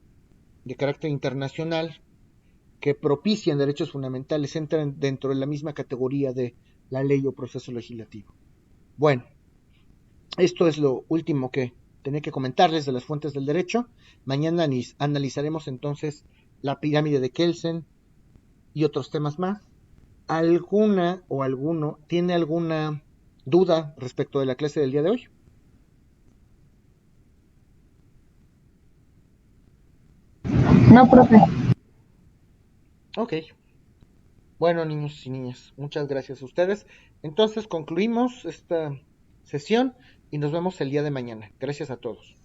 de carácter internacional que propician derechos fundamentales, entran dentro de la misma categoría de la ley o proceso legislativo. Bueno, esto es lo último que tenía que comentarles de las fuentes del derecho. Mañana analizaremos entonces la pirámide de Kelsen y otros temas más. ¿Alguna o alguno tiene alguna duda respecto de la clase del día de hoy? No, profe. Ok. Bueno, niños y niñas, muchas gracias a ustedes. Entonces concluimos esta sesión y nos vemos el día de mañana. Gracias a todos.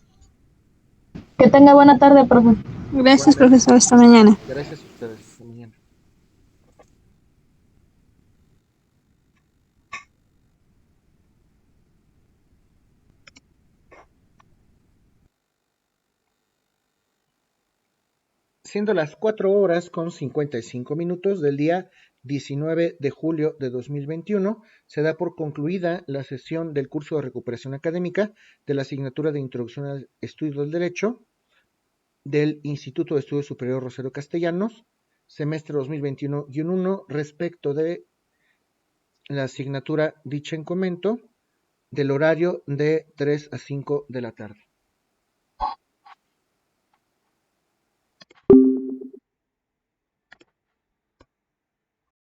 Que tenga buena tarde, profe. Gracias, Igualmente. profesor. Hasta mañana. Gracias a ustedes. Hasta mañana. Siendo las 4:55 del día 19 de julio de 2021, se da por concluida la sesión del curso de recuperación académica de la asignatura de Introducción al Estudio del Derecho del Instituto de Estudios Superiores Rosario Castellanos, semestre 2021-1, respecto de la asignatura dicha en comento, del horario de 3 a 5 de la tarde.